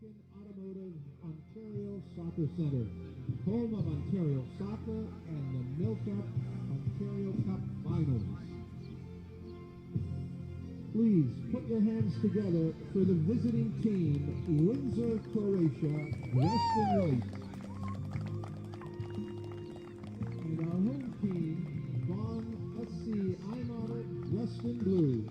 Lincoln Automotive Ontario Soccer Centre, home of Ontario Soccer and the MilkUP Ontario Cup Finals. Please put your hands together for the visiting team, WINDSOR, Croatia, dressed in white. And our home team, VAUGHAN, SC, I'm on it, dressed in blue.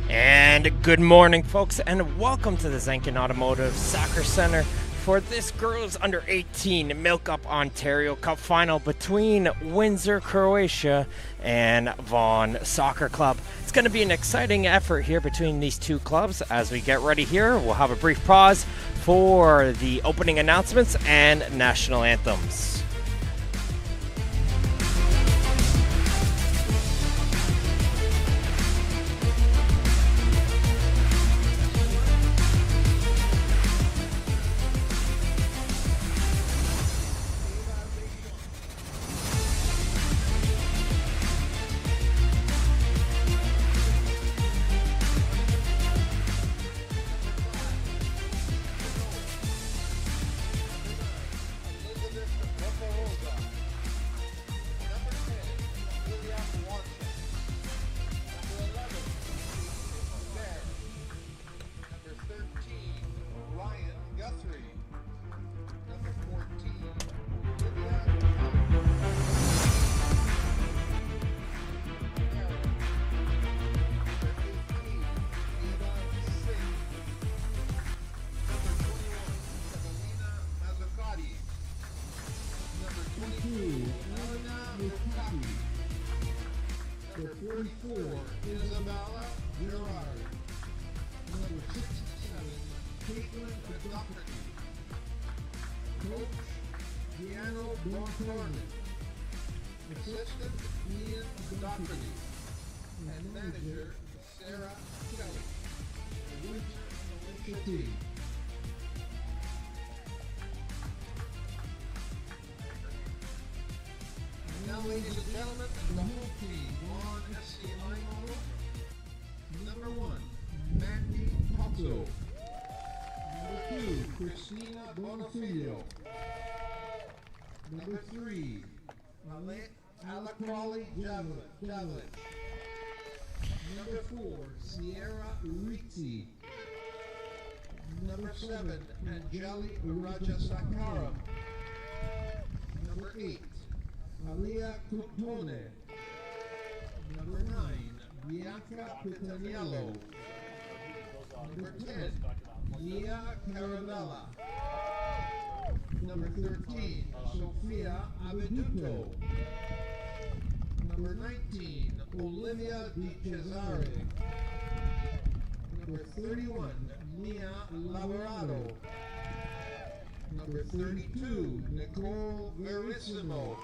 And good morning, folks, and welcome to the Zenkin Automotive Soccer Center for this girls under 18 MilkUP Ontario Cup final between WINDSOR, Croatia and Vaughan Soccer Club. It's going to be an exciting effort here between these two clubs. As we get ready here, we'll have a brief pause for the opening announcements and national anthems. Number 44, Isabella Gerard. Number 67, Caitlin Doherty. Coach, Gianno Bontorno. Assistant, Ian Doherty. And manager, Sarah Kelly. The WINDSOR Militia team. Now, ladies and gentlemen, the whole team, Vaughan SC model. Number 1, Mandy Pozzo. Number 2, Christina Bonifilio. Number 3, Alacrowley Javelin. Number 4, Sierra Rizzi. Number 7, Angeli Rajasakaram. Number 8, Alia Cutone. Number 9, Bianca Pitaniello. Number 10, Mia Carabella. Number 13, Sofia Aveduto. Number 19, Olivia Di Cesare. Number 31, Mia Lavorado. Number 32, Nicole Verissimo.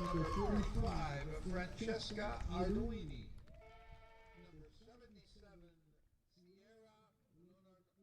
Number 45, Francesca Arduini. Number 77, Sierra Leonardo.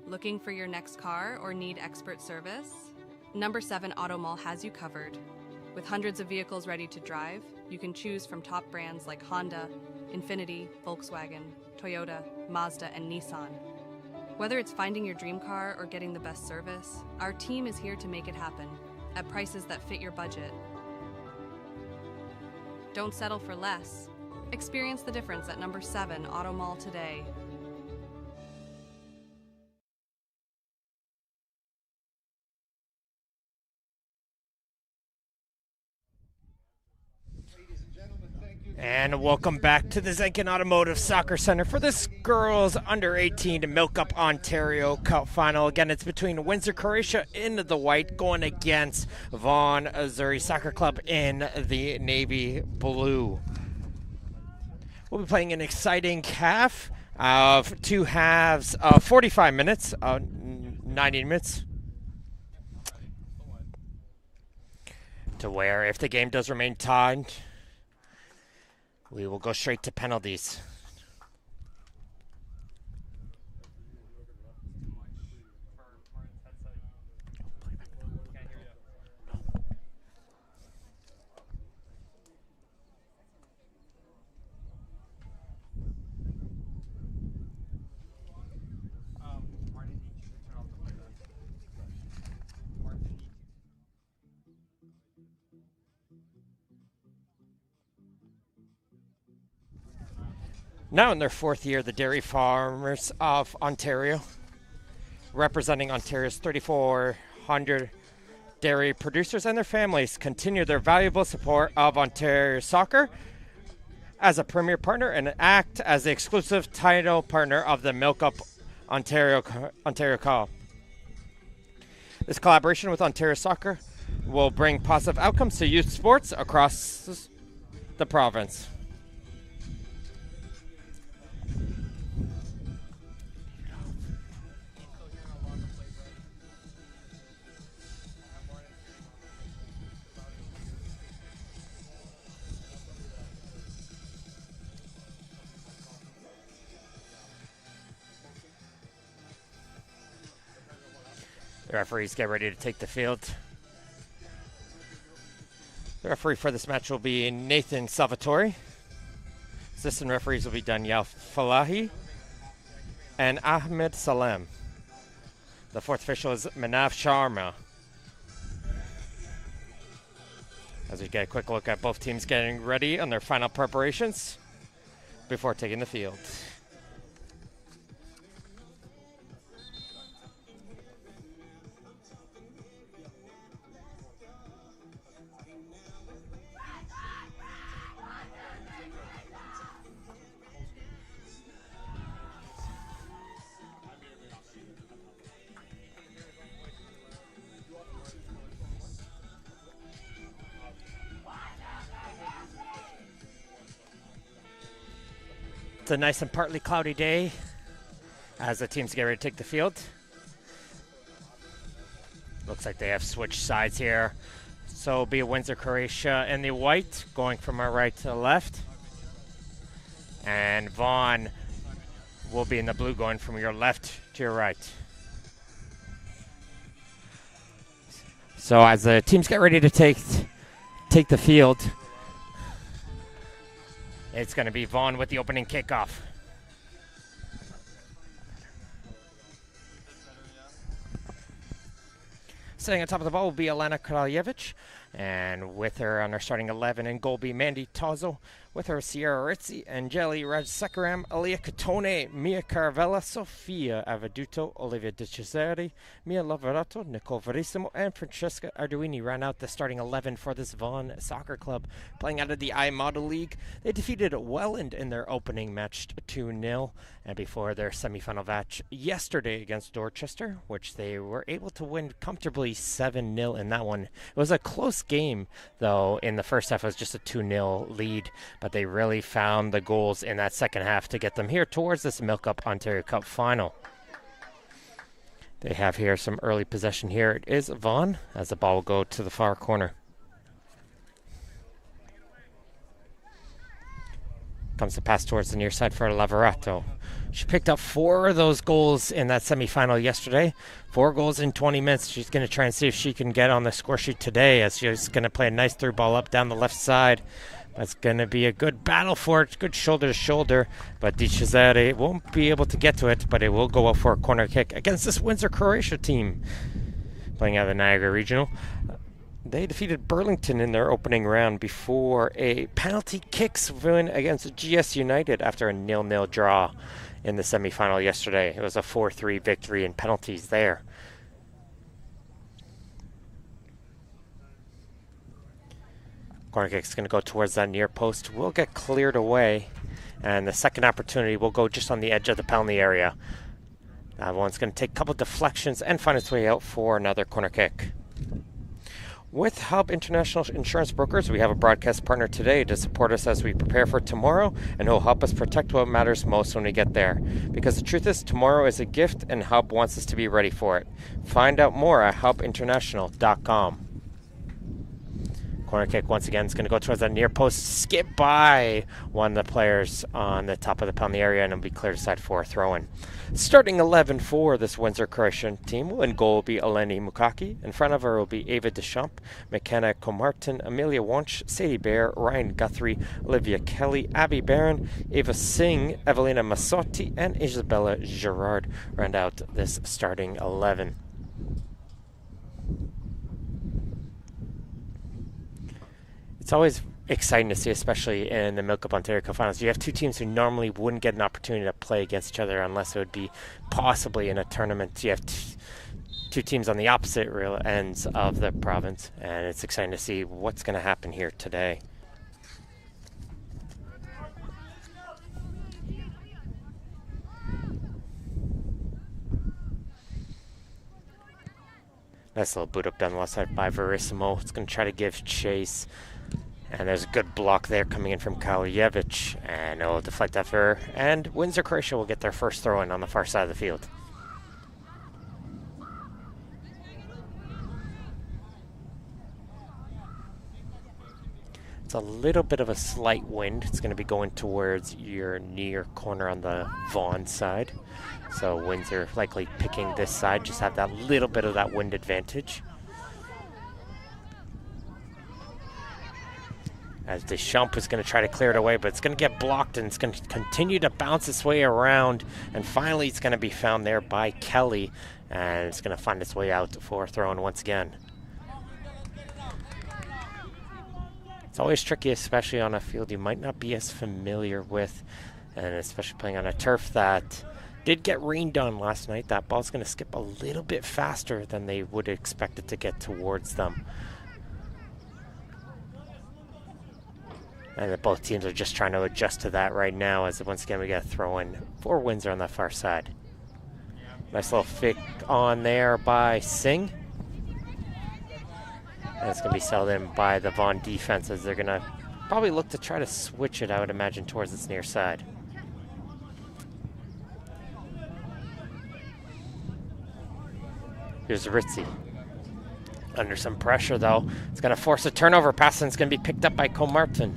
Looking for your next car or need expert service? Number 7 Auto Mall has you covered. With hundreds of vehicles ready to drive, you can choose from top brands like Honda, Infiniti, Volkswagen, Toyota, Mazda, and Nissan. Whether it's finding your dream car or getting the best service, our team is here to make it happen at prices that fit your budget. Don't settle for less. Experience the difference at number 7 Auto Mall today. And welcome back to the Zenkin Automotive Soccer Center for this girls under 18 MilkUP Ontario Cup final. Again, it's between Windsor, Croatia in the white going against Vaughan Azzurri Soccer Club in the navy blue. We'll be playing an exciting half of 2 halves of 45 minutes, 90 minutes. To where if the game does remain tied, we will go straight to penalties. Now in their 4th year, the dairy farmers of Ontario, representing Ontario's 3,400 dairy producers and their families, continue their valuable support of Ontario soccer as a premier partner and act as the exclusive title partner of the MilkUP Ontario Cup. This collaboration with Ontario Soccer will bring positive outcomes to youth sports across the province. The referees get ready to take the field. The referee for this match will be Nathan Salvatore. Assistant referees will be Danielle Falahi and Ahmed Salem. The 4th official is Manav Sharma. As we get a quick look at both teams getting ready on their final preparations before taking the field. It's a nice and partly cloudy day as the teams get ready to take the field. Looks like they have switched sides here. So it'll be Windsor, Croatia in the white, going from our right to left. And Vaughan will be in the blue, going from your left to your right. So as the teams get ready to take the field, it's going to be Vaughan with the opening kickoff. Sitting on top of the ball will be Alana Kraljevic. And with her on our starting 11 in goal be Mandy Tozzo. With her Sierra Ritzi, Angeli Rajsekaram, Alia Catone, Mia Caravella, Sofia Avaduto, Olivia De Cesare, Mia Lavarato, Nicole Verissimo, and Francesca Arduini ran out the starting 11 for this Vaughan Soccer Club. Playing out of the iModel League, they defeated Welland in their opening match 2-0. And before their semifinal match yesterday against Dorchester, which they were able to win comfortably 7-0 in that one. It was a close game, though. In the first half, it was just a 2-0 lead. But they really found the goals in that second half to get them here towards this MilkUP Ontario Cup final. They have here some early possession here. It is Vaughan as the ball will go to the far corner. Comes to pass towards the near side for Lavorato. She picked up 4 of those goals in that semifinal yesterday. 4 goals in 20 minutes. She's going to try and see if she can get on the score sheet today, as she's going to play a nice through ball up down the left side. That's going to be a good battle for it. Good shoulder to shoulder. But Di Cesare won't be able to get to it, but it will go up for a corner kick against this Windsor, Croatia team. Playing out of the Niagara Regional. They defeated Burlington in their opening round before a penalty kicks win against GS United after a 0-0 draw in the semifinal yesterday. It was a 4-3 victory in penalties there. Corner kick's going to go towards that near post. Will get cleared away, and the second opportunity will go just on the edge of the penalty area. That one's going to take a couple deflections and find its way out for another corner kick. With Hub International Insurance Brokers, we have a broadcast partner today to support us as we prepare for tomorrow, and who'll help us protect what matters most when we get there. Because the truth is, tomorrow is a gift, and Hub wants us to be ready for it. Find out more at hubinternational.com. Corner kick once again is going to go towards that near post, skip by one of the players on the top of the penalty area, and it'll be cleared aside for a throw-in. Starting 11 for this Windsor Croatian team. In goal will be Eleni Mukaki. In front of her will be Ava Deschamps, McKenna Comartin, Amelia Wunsch, Sadie Bear, Ryan Guthrie, Olivia Kelly, Abby Barron, Ava Singh, Evelina Massotti, and Isabella Gerard round out this starting 11. It's always exciting to see, especially in the MilkUP Ontario Cup Finals. You have 2 teams who normally wouldn't get an opportunity to play against each other unless it would be possibly in a tournament. You have 2 teams on the opposite ends of the province, and it's exciting to see what's going to happen here today. Nice little boot up down the left side by Verissimo. It's going to try to give chase. And there's a good block there coming in from Kaljevic. And it'll deflect that for her. And Windsor, Croatia will get their first throw-in on the far side of the field. It's a little bit of a slight wind. It's going to be going towards your near corner on the Vaughan side. So Windsor likely picking this side, just have that little bit of that wind advantage. As Deschamps is going to try to clear it away, but it's going to get blocked, and it's going to continue to bounce its way around. And finally, it's going to be found there by Kelly, and it's going to find its way out for throw-in once again. It's always tricky, especially on a field you might not be as familiar with, and especially playing on a turf that did get rained on last night. That ball's going to skip a little bit faster than they would expect it to get towards them. And both teams are just trying to adjust to that right now, as once again we got a throw-in for Windsor on that far side. Nice little flick on there by Singh. And it's going to be settled in by the Vaughan defense, as they're going to probably look to try to switch it, I would imagine, towards its near side. Here's Ritzy. Under some pressure, though. It's going to force a turnover pass, and it's going to be picked up by Comartin.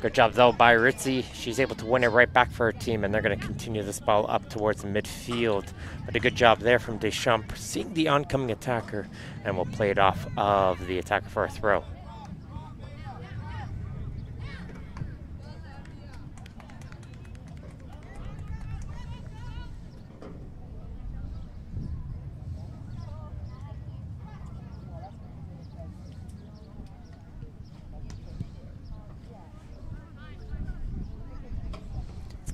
Good job, though, by Ritzy. She's able to win it right back for her team, and they're going to continue this ball up towards the midfield. But a good job there from Deschamps, seeing the oncoming attacker, and will play it off of the attacker for a throw.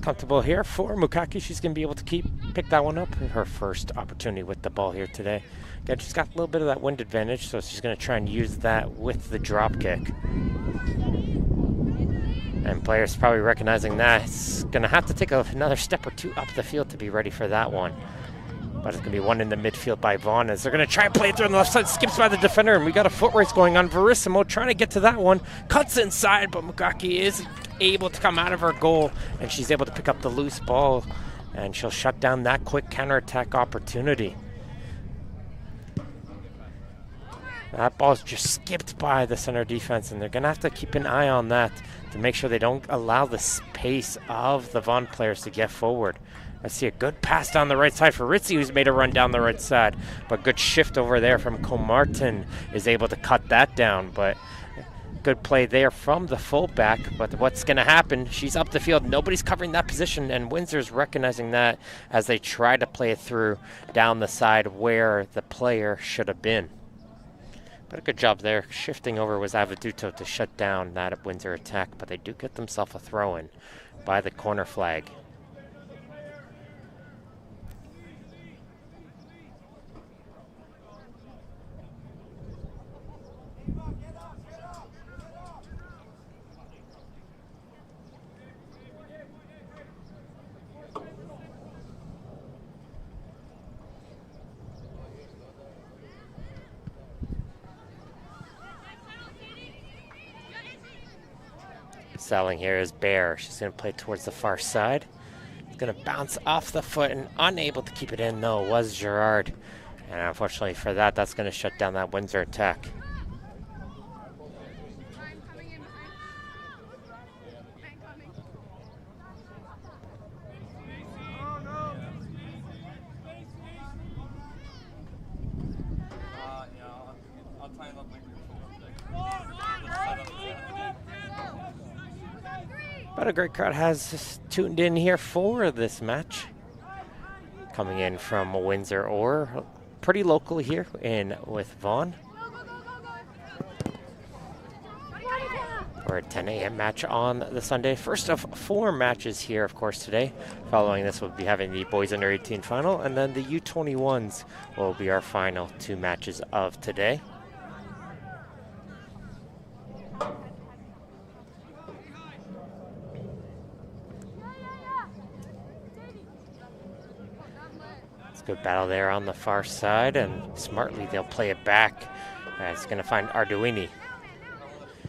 Comfortable here for Mukaki. She's going to be able to pick that one up. Her first opportunity with the ball here today. Again, she's got a little bit of that wind advantage, so she's going to try and use that with the drop kick. And players probably recognizing that. It's going to have to take another step or two up the field to be ready for that one. But it's going to be one in the midfield by Vaughan, as they're going to try and play it through on the left side. Skips by the defender, and we got a foot race going on. Verissimo trying to get to that one. Cuts inside, but Mukaki is able to come out of her goal, and she's able to pick up the loose ball, and she'll shut down that quick counterattack opportunity. That ball's just skipped by the center defense, and they're going to have to keep an eye on that. to make sure they don't allow the space of the Vaughan players to get forward. I see a good pass down the right side for Ritzy, who's made a run down the right side. But good shift over there from Comartin is able to cut that down. But good play there from the fullback. But what's going to happen, she's up the field. Nobody's covering that position, and Windsor's recognizing that as they try to play it through down the side where the player should have been. But a good job there. Shifting over was Avaduto to shut down that Windsor attack. But they do get themselves a throw-in by the corner flag. Selling here is Bear. She's going to play towards the far side. It's going to bounce off the foot, and unable to keep it in, though, was Gerard. And unfortunately for that, that's going to shut down that Windsor attack. But a great crowd has tuned in here for this match. Coming in from Windsor, or pretty local here in with Vaughan. Or a 10 a.m. match on the Sunday. First of 4 matches here, of course, today. Following this, we'll be having the boys under 18 final, and then the U21s will be our final 2 matches of today. Good battle there on the far side, and smartly they'll play it back. It's going to find Arduini.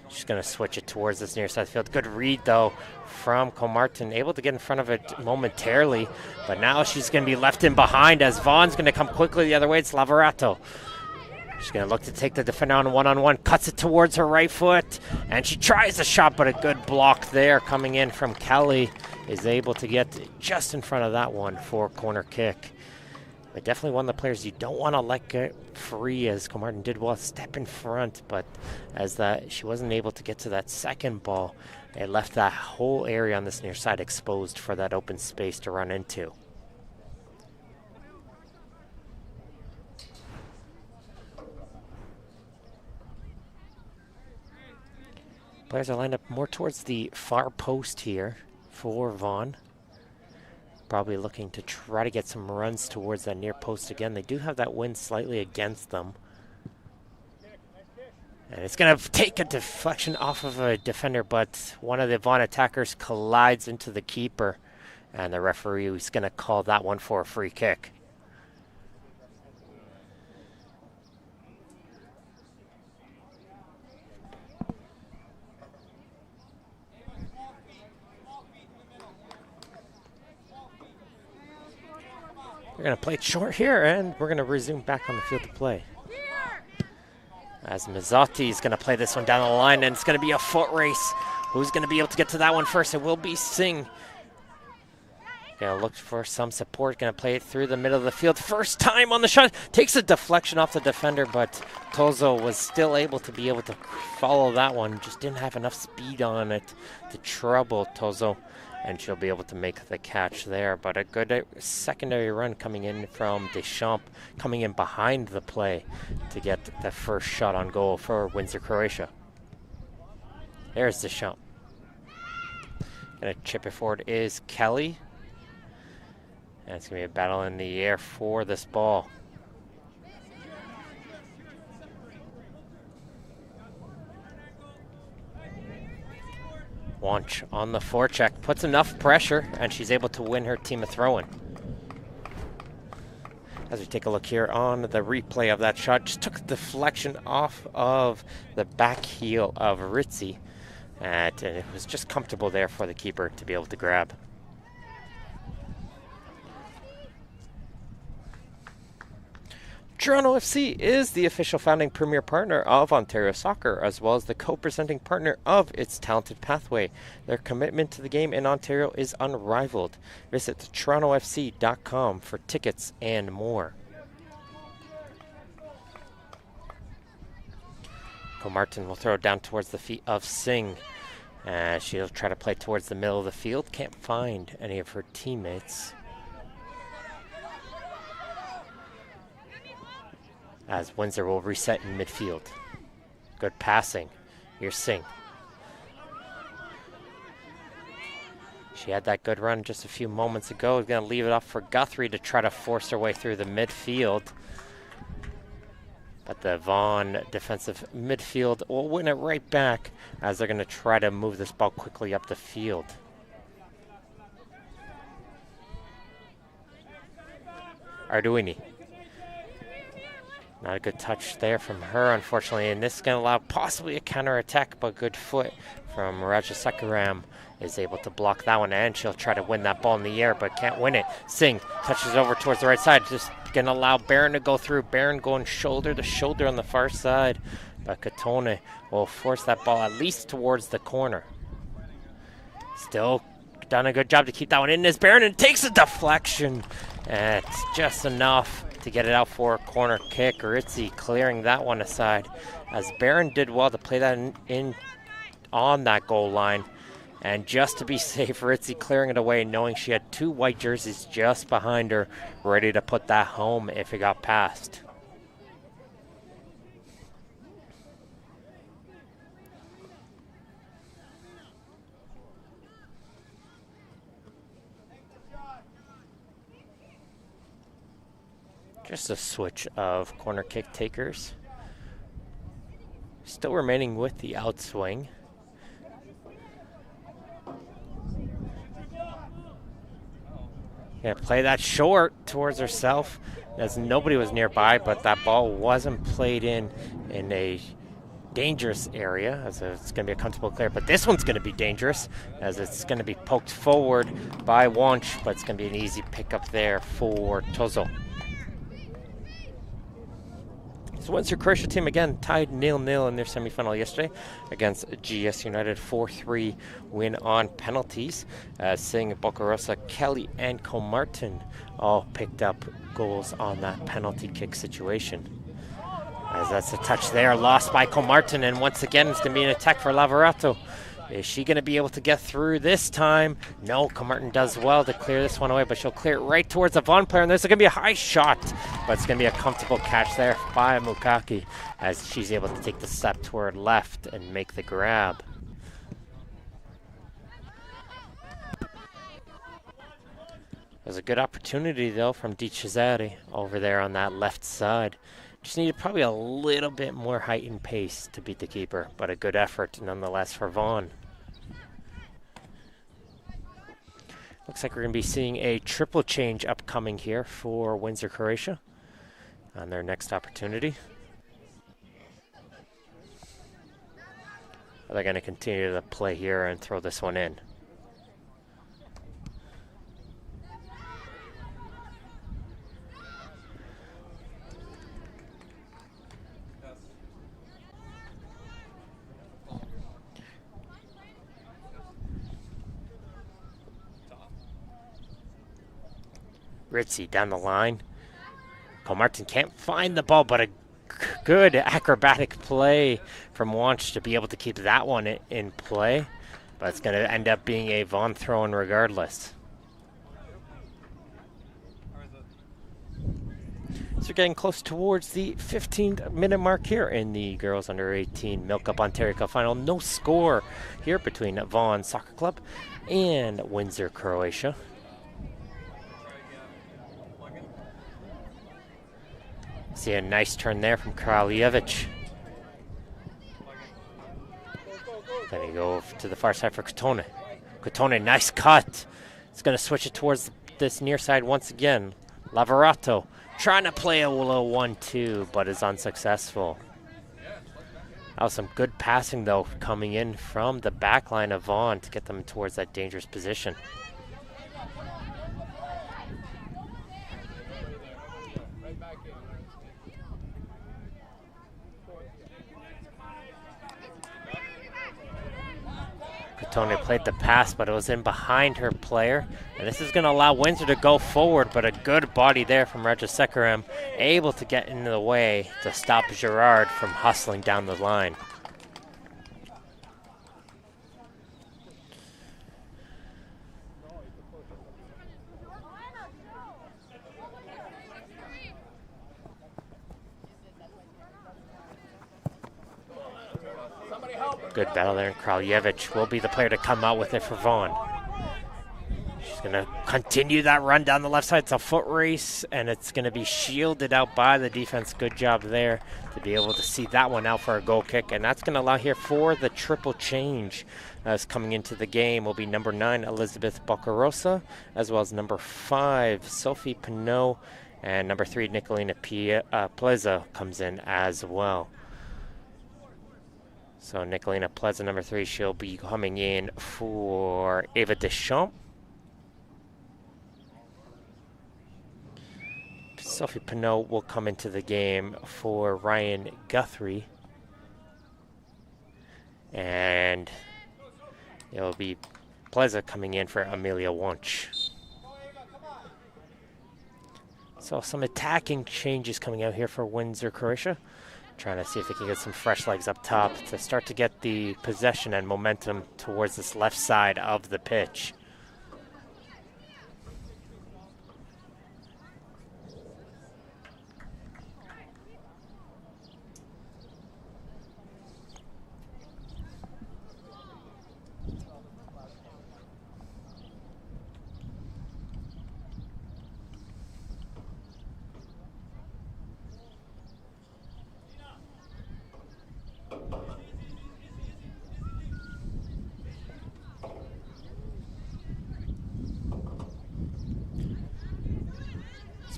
She's going to switch it towards this near side field. Good read, though, from Comartin. Able to get in front of it momentarily, but now she's going to be left in behind as Vaughan's going to come quickly the other way. It's Lavorato. She's going to look to take the defender on one-on-one. Cuts it towards her right foot, and she tries the shot, but a good block there coming in from Kelly. Is able to get just in front of that one for corner kick. But definitely one of the players you don't want to let get free, as Comartin did well step in front, but as that she wasn't able to get to that second ball, it left that whole area on this near side exposed for that open space to run into. Players are lined up more towards the far post here for Vaughan. Probably looking to try to get some runs towards that near post again. They do have that wind slightly against them. And it's going to take a deflection off of a defender, but one of the Vaughan attackers collides into the keeper. And the referee is going to call that one for a free kick. We're going to play it short here, and we're going to resume back on the field to play. As Mazzotti is going to play this one down the line, and it's going to be a foot race. Who's going to be able to get to that one first? It will be Singh. Going to look for some support. Going to play it through the middle of the field. First time on the shot. Takes a deflection off the defender, but Tozo was still able to follow that one. Just didn't have enough speed on it to trouble Tozo. And she'll be able to make the catch there. But a good secondary run coming in from Deschamps, coming in behind the play to get the first shot on goal for Windsor, Croatia. There's Deschamps. Gonna chip it forward is Kelly. And it's gonna be a battle in the air for this ball. Wanch on the forecheck, puts enough pressure, and she's able to win her team a throw-in. As we take a look here on the replay of that shot, just took a deflection off of the back heel of Ritzy, and it was just comfortable there for the keeper to be able to grab. Toronto FC is the official founding premier partner of Ontario Soccer, as well as the co-presenting partner of its Talented Pathway. Their commitment to the game in Ontario is unrivaled. Visit torontofc.com for tickets and more. Martin will throw it down towards the feet of Singh. She'll try to play towards the middle of the field. Can't find any of her teammates. As Windsor will reset in midfield. Good passing. Here's Singh. She had that good run just a few moments ago. We're going to leave it off for Guthrie to try to force her way through the midfield. But the Vaughan defensive midfield will win it right back as they're going to try to move this ball quickly up the field. Arduini. Not a good touch there from her, unfortunately, and this is going to allow possibly a counter-attack, but good foot from Raja Sakaram is able to block that one, and she'll try to win that ball in the air, but can't win it. Singh touches over towards the right side, just going to allow Barron to go through. Barron going shoulder to shoulder on the far side, but Katone will force that ball at least towards the corner. Still done a good job to keep that one in as Barron, and takes a deflection. And it's just enough to get it out for a corner kick. Ritzy clearing that one aside, as Barron did well to play that in on that goal line. And just to be safe, Ritzy clearing it away, knowing she had two white jerseys just behind her, ready to put that home if it got past. Just a switch of corner kick takers. Still remaining with the outswing. Yeah, play that short towards herself as nobody was nearby, but that ball wasn't played in a dangerous area, as it's going to be a comfortable clear. But this one's going to be dangerous, as it's going to be poked forward by Wunsch, but it's going to be an easy pickup there for Tozo. So Windsor Croatia team again tied 0-0 in their semifinal yesterday against GS United. 4-3 win on penalties. Singh, Bocarosa, Kelly, and Comartin all picked up goals on that penalty kick situation. As that's a touch there, lost by Comartin, and once again it's going to be an attack for Lavorato. Is she going to be able to get through this time? No, Comartin does well to clear this one away, but she'll clear it right towards the Vaughan player, and there's going to be a high shot, but it's going to be a comfortable catch there by Mukaki as she's able to take the step toward left and make the grab. There's a good opportunity, though, from Di Cesare over there on that left side. Just needed probably a little bit more height and pace to beat the keeper, but a good effort nonetheless for Vaughan. Looks like we're going to be seeing a triple change upcoming here for Windsor Croatia on their next opportunity. They're going to continue to play here and throw this one in. Ritzy down the line. Comartin can't find the ball, but a good acrobatic play from Wunsch to be able to keep that one in play. But it's going to end up being a Vaughan throw-in regardless. So we're getting close towards the 15th-minute mark here in the girls under 18 MilkUP Ontario Cup final. No score here between Vaughan Soccer Club and Windsor Croatia. See a nice turn there from Kraljevic. Then you go to the far side for Katone. Katone, nice cut. It's going to switch it towards this near side once again. Lavorato trying to play a little 1-2, but is unsuccessful. That was some good passing, though, coming in from the back line of Vaughan to get them towards that dangerous position. Katone played the pass, but it was in behind her player. And this is going to allow Windsor to go forward, but a good body there from Rajasekharam, able to get in the way to stop Girard from hustling down the line. Good battle there, and Kraljevic will be the player to come out with it for Vaughan. She's going to continue that run down the left side. It's a foot race, and it's going to be shielded out by the defense. Good job there to be able to see that one out for a goal kick, and that's going to allow here for the triple change. As coming into the game will be number 9, Elizabeth Boccarosa, as well as number 5, Sophie Pinot, and number 3, Nicolina Pleza comes in as well. So Nicolina Pleza, number 3, she'll be coming in for Ava Deschamps. Sophie Pinot will come into the game for Ryan Guthrie. And it'll be Pleza coming in for Amelia Wunsch. So some attacking changes coming out here for Windsor, Croatia. Trying to see if they can get some fresh legs up top to start to get the possession and momentum towards this left side of the pitch.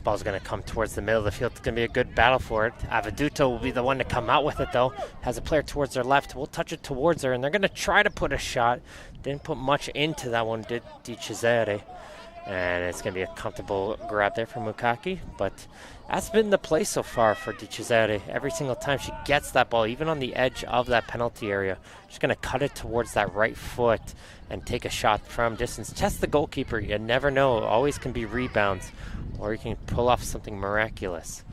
Ball's going to come towards the middle of the field. It's going to be a good battle for it. Avaduto will be the one to come out with it, though. Has a player towards their left. We'll touch it towards her, and they're going to try to put a shot. Didn't put much into that one, did Di Cesare. And it's going to be a comfortable grab there for Mukaki. But that's been the play so far for Di Cesare. Every single time she gets that ball, even on the edge of that penalty area, she's going to cut it towards that right foot and take a shot from distance. Test the goalkeeper. You never know. Always can be rebounds, or you can pull off something miraculous.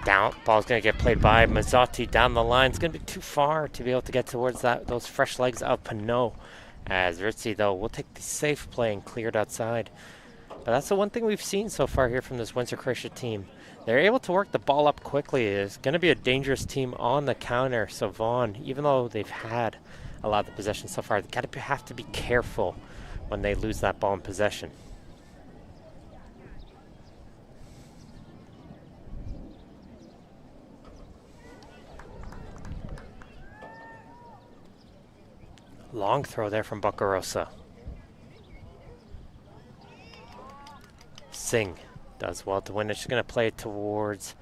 Down, ball's going to get played by Mazzotti down the line. It's going to be too far to be able to get towards those fresh legs of Pinot. As Ritzy, though, will take the safe play and clear it outside. But that's the one thing we've seen so far here from this Windsor Croatia team. They're able to work the ball up quickly. It's going to be a dangerous team on the counter. So Vaughan, even though they've had a lot of the possession so far, they have to be careful when they lose that ball in possession. Long throw there from Boccarosa. Singh does well to win it. She's going to play it towards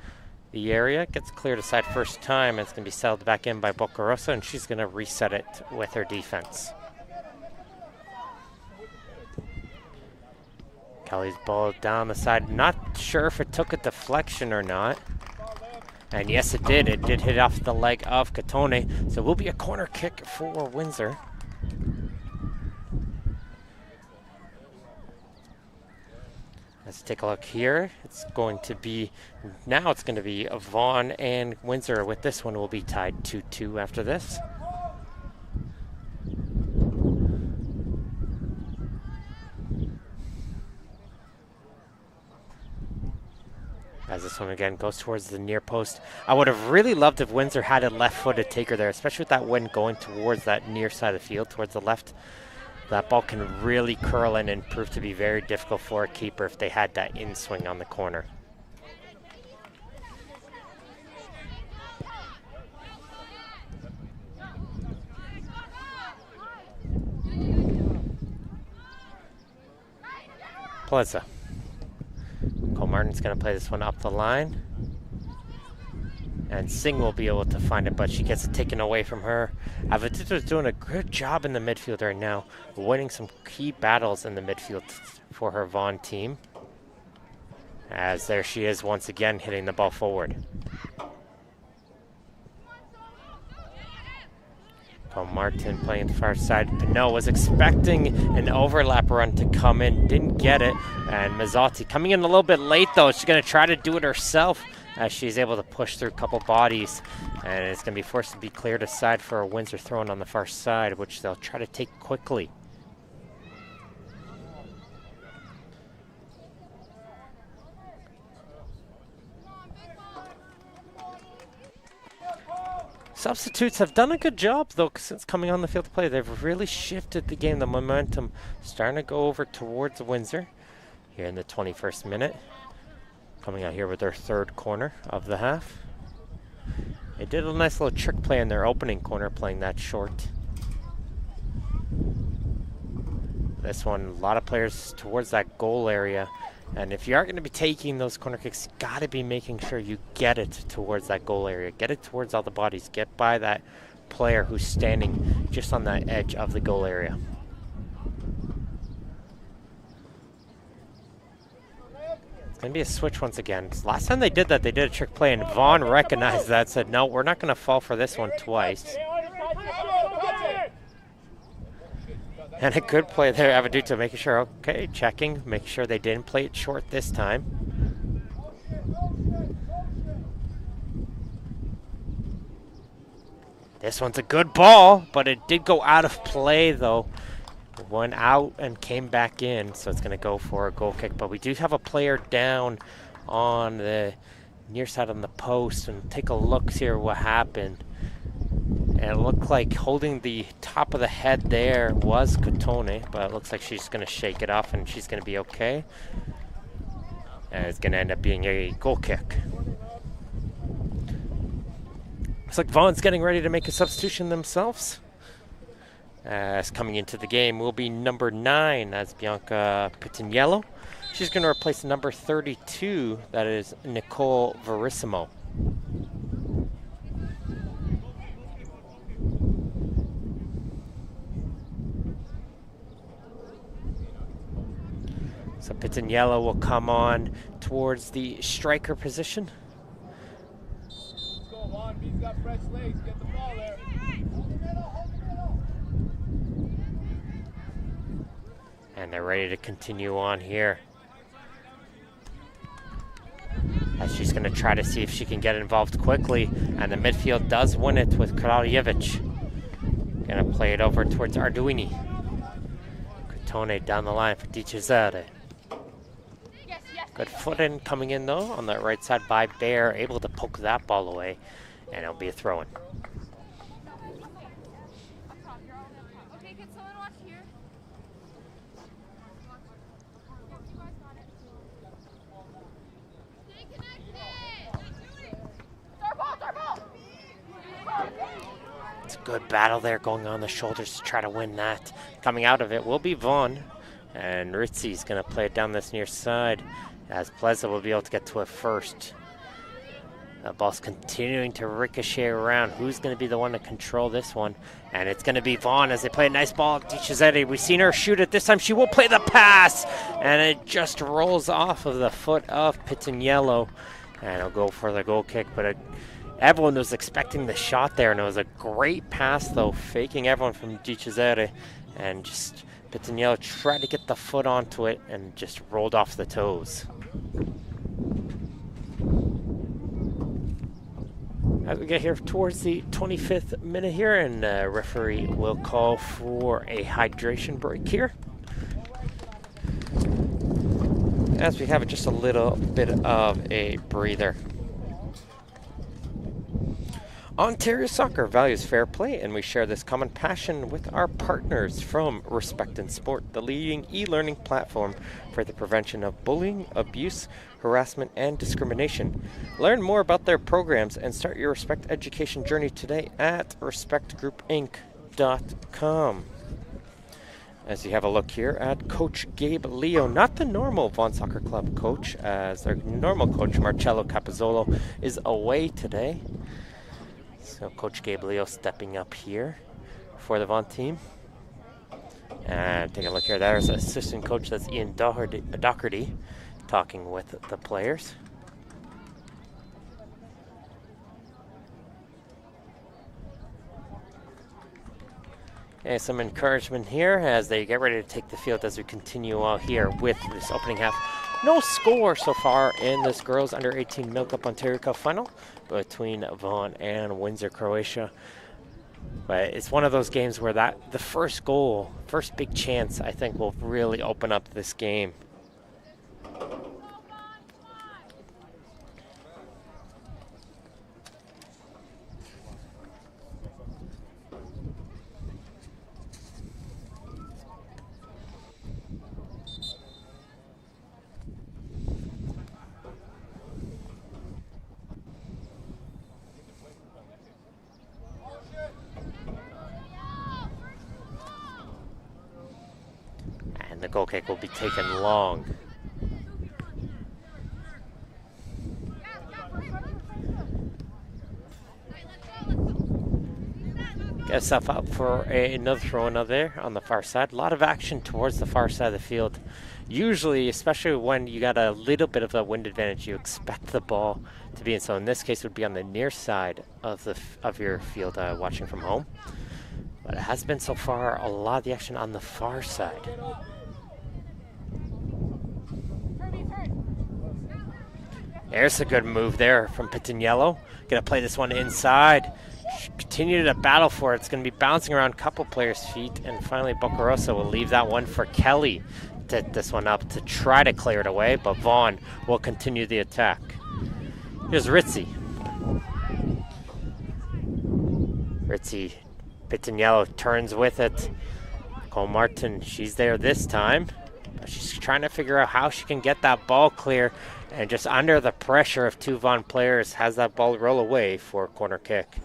the area. Gets cleared aside first time. It's going to be settled back in by Boccarosa, and she's going to reset it with her defense. Kelly's ball down the side. Not sure if it took a deflection or not. And yes, it did. It did hit off the leg of Katone. So it will be a corner kick for Windsor. Let's take a look here. It's going to be Vaughan and Windsor. With this one, will be tied 2-2 after this. As this one again goes towards the near post. I would have really loved if Windsor had a left-footed taker there, especially with that wind going towards that near side of the field, towards the left. That ball can really curl in and prove to be very difficult for a keeper if they had that in swing on the corner. Pleza. Cole Martin's going to play this one up the line. And Singh will be able to find it, but she gets it taken away from her. Avadito's doing a good job in the midfield right now, winning some key battles in the midfield for her Vaughan team. As there she is once again hitting the ball forward. Paul Martin playing the far side. Pinot was expecting an overlap run to come in, didn't get it. And Mazzotti coming in a little bit late though. She's going to try to do it herself as she's able to push through a couple bodies. And it's going to be forced to be cleared aside for a Windsor throw-in on the far side, which they'll try to take quickly. Substitutes have done a good job, though, since coming on the field to play. They've really shifted the game, the momentum starting to go over towards Windsor here in the 21st minute. Coming out here with their third corner of the half. They did a nice little trick play in their opening corner, playing that short. This one, a lot of players towards that goal area. And if you are going to be taking those corner kicks, you got to be making sure you get it towards that goal area. Get it towards all the bodies. Get by that player who's standing just on that edge of the goal area. It's going to be a switch once again. Last time they did that, they did a trick play, and Vaughn recognized that, said, no, we're not going to fall for this one twice. And a good play there, Avaduto, making sure, okay, checking, making sure they didn't play it short this time. This one's a good ball, but it did go out of play, though. Went out and came back in, so it's going to go for a goal kick. But we do have a player down on the near side on the post, and take a look here what happened. And it looked like holding the top of the head there was Cotone, but it looks like she's going to shake it off and she's going to be okay. And it's going to end up being a goal kick. Looks like Vaughan's getting ready to make a substitution themselves. As coming into the game will be number 9, that's Bianca Pitiniello. She's going to replace number 32, that is Nicole Verissimo. So Pitiniello will come on towards the striker position. Let's go, Juan. He's got fresh legs. Get the ball there. And they're ready to continue on here. As she's going to try to see if she can get involved quickly. And the midfield does win it with Kraljevic. Going to play it over towards Arduini. Cotone down the line for Di Cesare. Good foot in coming in though on that right side by Bear, able to poke that ball away, and it'll be a throw-in. Okay, can someone watch here? Stay connected! Star ball! It's a good battle there going on the shoulders to try to win that. Coming out of it will be Vaughn, and Ritzi's going to play it down this near side, as Pleza will be able to get to it first. The ball's continuing to ricochet around. Who's going to be the one to control this one? And it's going to be Vaughn as they play a nice ball. Di Cesare, we've seen her shoot it this time. She will play the pass, and it just rolls off of the foot of Pitiniello. And it'll go for the goal kick, but everyone was expecting the shot there, and it was a great pass, though, faking everyone from Di Cesare, and just Pitiniello tried to get the foot onto it and just rolled off the toes. As we get here towards the 25th minute here, and referee will call for a hydration break here. As we have just a little bit of a breather. Ontario Soccer values fair play, and we share this common passion with our partners from Respect in Sport, the leading e-learning platform for the prevention of bullying, abuse, harassment, and discrimination. Learn more about their programs and start your Respect education journey today at respectgroupinc.com. As you have a look here at Coach Gabe Leo, not the normal Vaughan Soccer Club coach, as their normal coach Marcello Capozzolo is away today. So Coach Gabe Leo stepping up here for the Vaughan team. And take a look here. There's assistant coach, that's Ian Doherty, talking with the players. Okay, some encouragement here as they get ready to take the field as we continue out here with this opening half. No score so far in this girls under 18 MilkUP Ontario Cup final between Vaughan and Windsor, Croatia. But it's one of those games where the first goal, first big chance, I think will really open up this game. And the goal kick will be taken long. Get yourself up for another throw in there on the far side. A lot of action towards the far side of the field. Usually, especially when you got a little bit of a wind advantage, you expect the ball to be in. So in this case, it would be on the near side of your field watching from home. But it has been so far a lot of the action on the far side. There's a good move there from Pitaniello. Gonna play this one inside. Continue to battle for it. It's gonna be bouncing around a couple players' feet, and finally Boccarosa will leave that one for Kelly to hit this one up to try to clear it away, but Vaughan will continue the attack. Here's Ritzy. Ritzy, Pitaniello turns with it. Cole Martin, she's there this time, but she's trying to figure out how she can get that ball clear, and just under the pressure of two Vaughan players has that ball roll away for a corner kick.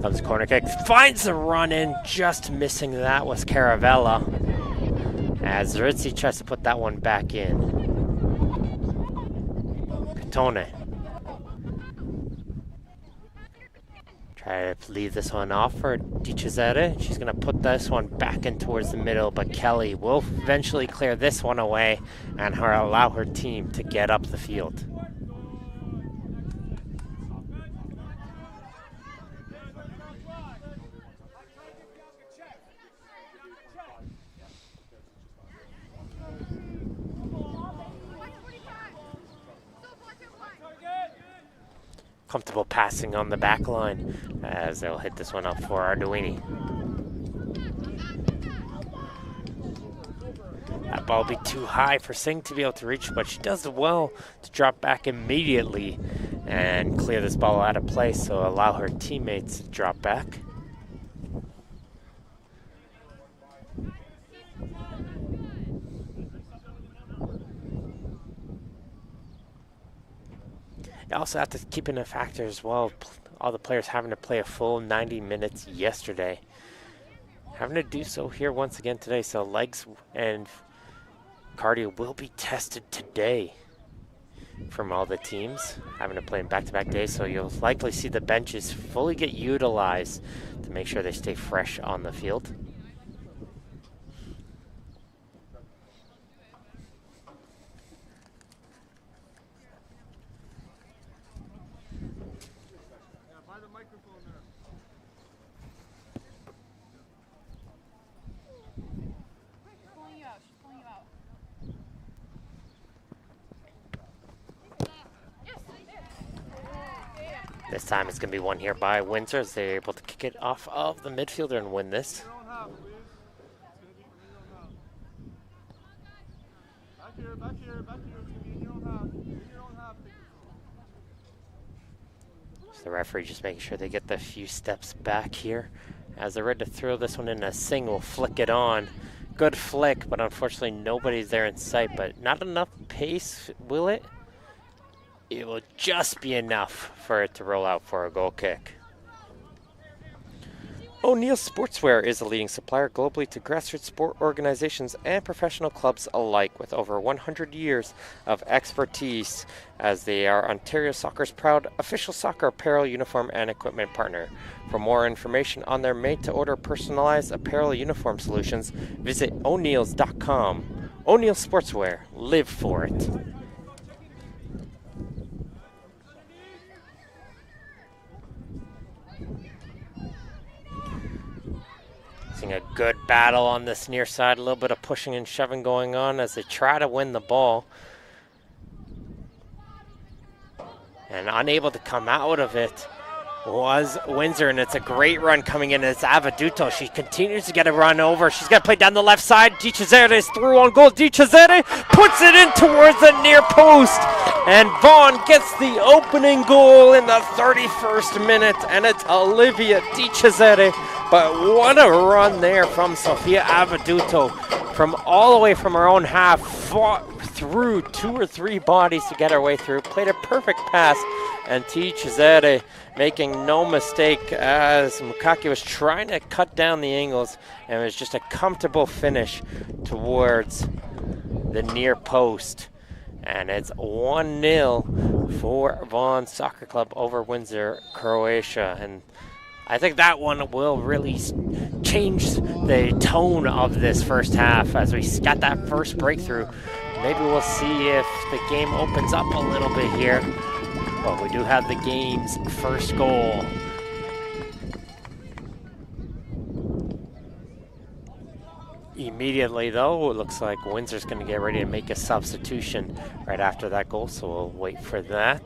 Comes corner kick, finds the run in, just missing that was Caravella. As Ritzy tries to put that one back in. Catone. Try to leave this one off for Di Cesare. She's going to put this one back in towards the middle, but Kelly will eventually clear this one away and allow her team to get up the field. Comfortable passing on the back line as they'll hit this one up for Arduini. That ball will be too high for Singh to be able to reach, but she does well to drop back immediately and clear this ball out of play, so allow her teammates to drop back. You also have to keep in a factor as well, all the players having to play a full 90 minutes yesterday. Having to do so here once again today, so legs and cardio will be tested today from all the teams, having to play in back-to-back days, so you'll likely see the benches fully get utilized to make sure they stay fresh on the field. This time it's going to be won here by Windsor as they're able to kick it off of the midfielder and win this. So the referee just making sure they get the few steps back here as they're ready to throw this one in. A single, flick it on. Good flick, but unfortunately nobody's there in sight, but not enough pace, will it? It will just be enough for it to roll out for a goal kick. O'Neill Sportswear is a leading supplier globally to grassroots sport organizations and professional clubs alike, with over 100 years of expertise, as they are Ontario Soccer's proud official soccer apparel, uniform, and equipment partner. For more information on their made-to-order personalized apparel uniform solutions, visit o'neills.com. O'Neill Sportswear, live for it. A good battle on this near side, a little bit of pushing and shoving going on as they try to win the ball. And unable to come out of it was Windsor, and it's a great run coming in. It's Avaduto. She continues to get a run over. She's got to play down the left side. Di Cesare is through on goal. Di Cesare puts it in towards the near post. And Vaughan gets the opening goal in the 31st minute, and it's Olivia Di Cesare. But what a run there from Sofia Avaduto, from all the way from her own half, fought through 2 or 3 bodies to get her way through, played a perfect pass, and Di Cesare making no mistake as Mukaki was trying to cut down the angles, and it was just a comfortable finish towards the near post. And it's 1-0 for Vaughan Soccer Club over Windsor, Croatia. And I think that one will really change the tone of this first half as we got that first breakthrough. Maybe we'll see if the game opens up a little bit here. But we do have the game's first goal. Immediately, though, it looks like Windsor's going to get ready to make a substitution right after that goal, so we'll wait for that.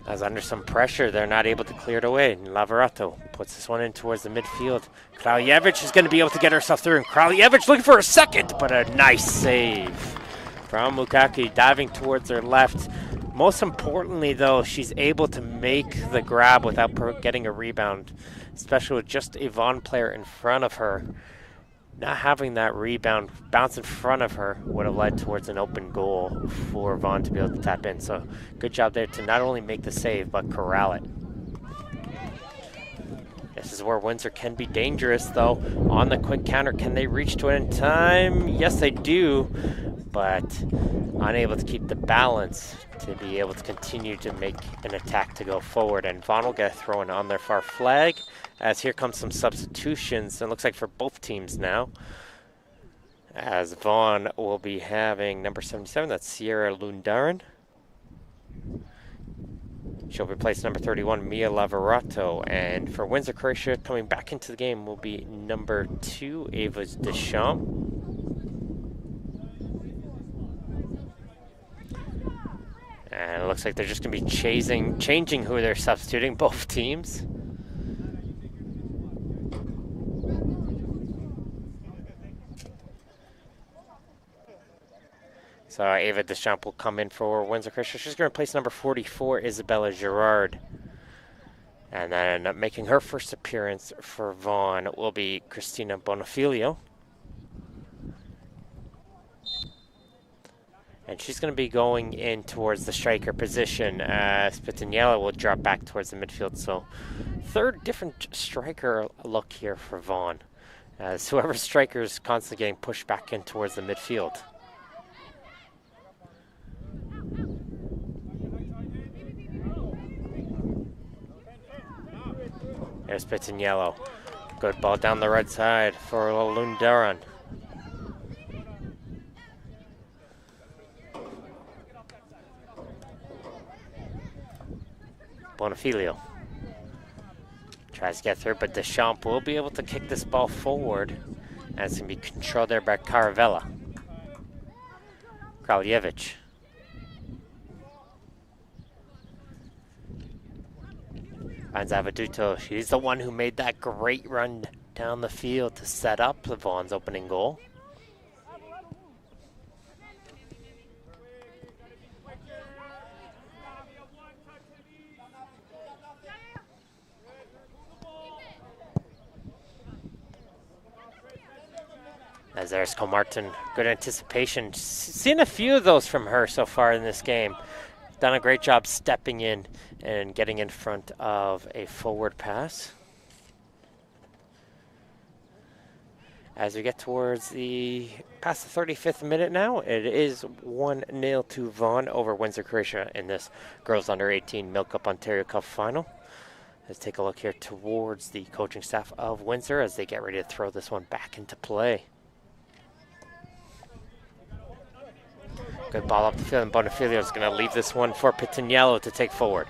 As under some pressure, they're not able to clear it away. And Lavorato puts this one in towards the midfield. Kraljevic is going to be able to get herself through. And Kraljevic looking for a second, but a nice save from Mukaki, diving towards her left. Most importantly, though, she's able to make the grab without getting a rebound, especially with just a Vaughan player in front of her. Not having that rebound bounce in front of her would have led towards an open goal for Vaughan to be able to tap in. So good job there to not only make the save, but corral it. This is where Windsor can be dangerous, though. On the quick counter, can they reach to it in time? Yes, they do, but unable to keep the balance to be able to continue to make an attack to go forward. And Vaughan will get thrown on their far flag, as here comes some substitutions. It looks like for both teams now, as Vaughan will be having number 77, that's Sierra Lundaran. She'll replace number 31, Mia Lavorato. And for Windsor, Croatia, coming back into the game will be number 2, Ava Deschamps. And it looks like they're just going to be changing who they're substituting, both teams. So Ava Deschamps will come in for Windsor Croatia. She's going to replace number 44, Isabella Gerard. And then making her first appearance for Vaughan will be Christina Bonifilio. And she's going to be going in towards the striker position. Spitaniella will drop back towards the midfield. So third different striker look here for Vaughan, as whoever striker is constantly getting pushed back in towards the midfield. There's Spitaniello. Good ball down the right side for Lundaran. Bonifilio tries to get through, but Deschamps will be able to kick this ball forward, and it's going to be controlled there by Caravella. Kraljevic. Finds Avaduto. She's the one who made that great run down the field to set up the Vaughan's opening goal. As there's Comartin, good anticipation. Seen a few of those from her so far in this game. done a great job stepping in and getting in front of a forward pass. As we get towards past the 35th minute now, it is 1-0 to Vaughan over Windsor, Croatia in this girls under 18 MilkUP Ontario Cup final. Let's take a look here towards the coaching staff of Windsor as they get ready to throw this one back into play. Good ball up the field, and Bonifilio is going to leave this one for Pitaniello to take forward.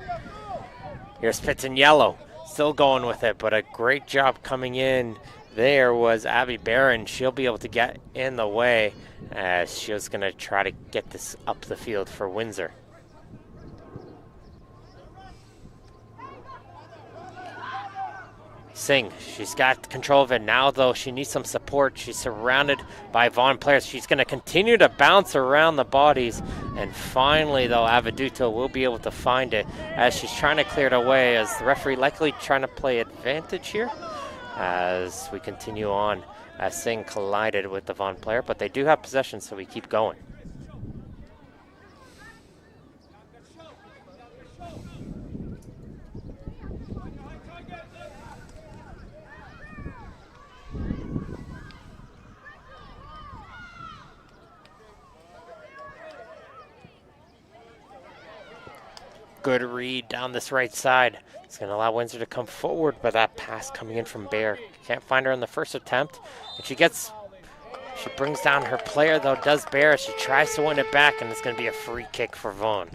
Here's Pitaniello, still going with it, but a great job coming in. There was Abby Barron. She'll be able to get in the way as she was going to try to get this up the field for Windsor. Singh, she's got control of it now, though she needs some support. She's surrounded by Vaughan players. She's going to continue to bounce around the bodies, and finally, though, Avaduto will be able to find it as she's trying to clear it away, as the referee likely trying to play advantage here as we continue on, as Singh collided with the Vaughan player, but they do have possession, so we keep going. Good read down this right side. It's going to allow Windsor to come forward, but that pass coming in from Bear. Can't find her on the first attempt. And she brings down her player, though, does Bear. She tries to win it back, and it's going to be a free kick for Vaughan.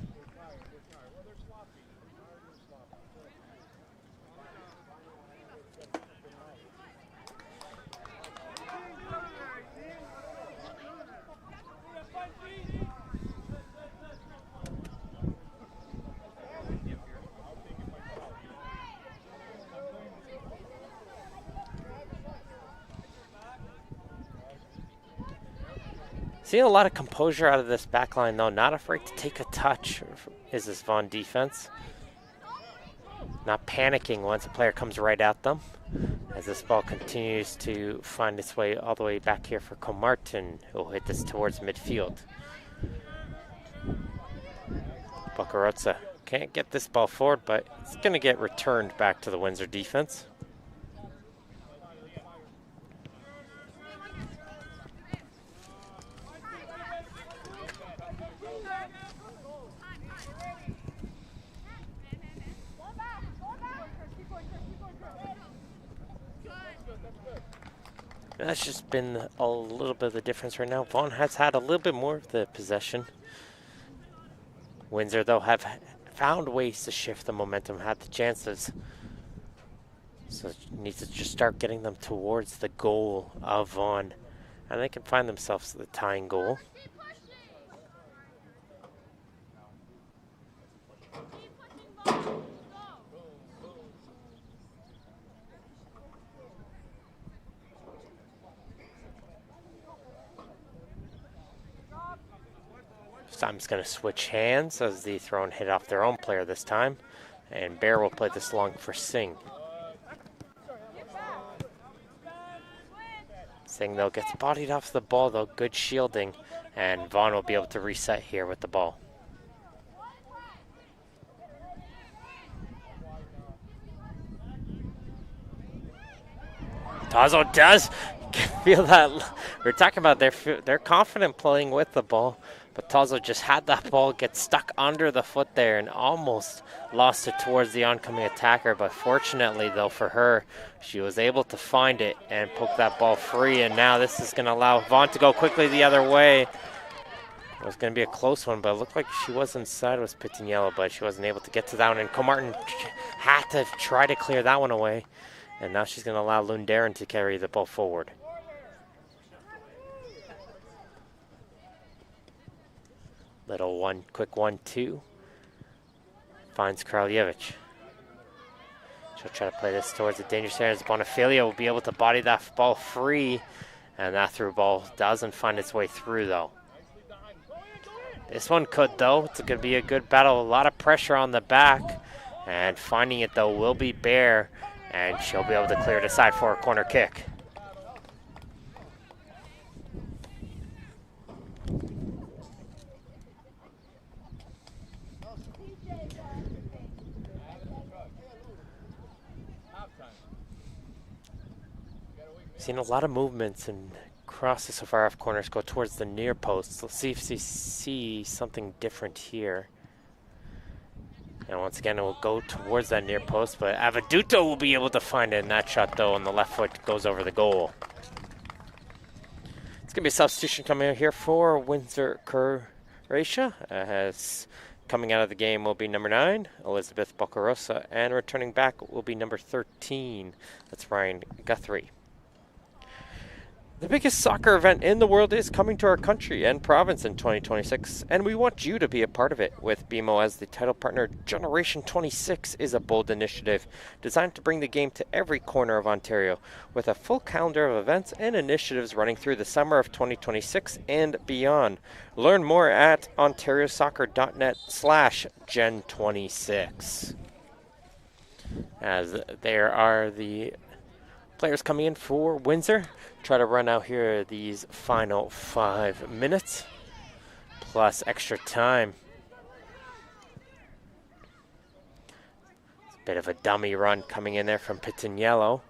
Seeing a lot of composure out of this back line, though. Not afraid to take a touch is this Vaughan defense. Not panicking once a player comes right at them. As this ball continues to find its way all the way back here for Comartin, who will hit this towards midfield. Buccarozza can't get this ball forward, but it's going to get returned back to the Windsor defense. That's just been a little bit of the difference right now. Vaughan has had a little bit more of the possession. Windsor, though, have found ways to shift the momentum, had the chances. So need to just start getting them towards the goal of Vaughan, and they can find themselves the tying goal. Time's going to switch hands as the throw and hit off their own player this time, and Bear will play this long for Singh. Singh, though, gets bodied off the ball, though. Good shielding, and Vaughan will be able to reset here with the ball. Tazo does feel that. We're talking about they're confident playing with the ball, but Tazo just had that ball get stuck under the foot there and almost lost it towards the oncoming attacker. But fortunately, though, for her, she was able to find it and poke that ball free. And now this is going to allow Vaughan to go quickly the other way. It was going to be a close one, but it looked like she was inside with Pitaniello, but she wasn't able to get to that one. And Comartin had to try to clear that one away. And now she's going to allow Lundarin to carry the ball forward. Little quick 1-2. Finds Kraljevic. She'll try to play this towards the dangerous area. Bonifilio will be able to body that ball free. And that through ball doesn't find its way through, though. This one could, though. It's going to be a good battle. A lot of pressure on the back. And finding it, though, will be Bear. And she'll be able to clear it aside for a corner kick. Seen a lot of movements and crosses so far off corners go towards the near posts. Let's see if we see something different here. And once again, it will go towards that near post, but Avaduto will be able to find it in that shot, though, and the left foot goes over the goal. It's going to be a substitution coming in here for Windsor Croatia. As coming out of the game will be number 9, Elizabeth Boccarosa, and returning back will be number 13. That's Ryan Guthrie. The biggest soccer event in the world is coming to our country and province in 2026, and we want you to be a part of it. With BMO as the title partner, Generation 26 is a bold initiative designed to bring the game to every corner of Ontario, with a full calendar of events and initiatives running through the summer of 2026 and beyond. Learn more at ontariosoccer.net/Gen26. As there are the players coming in for Windsor. Try to run out here these final 5 minutes plus extra time. It's a bit of a dummy run coming in there from Pitaniello.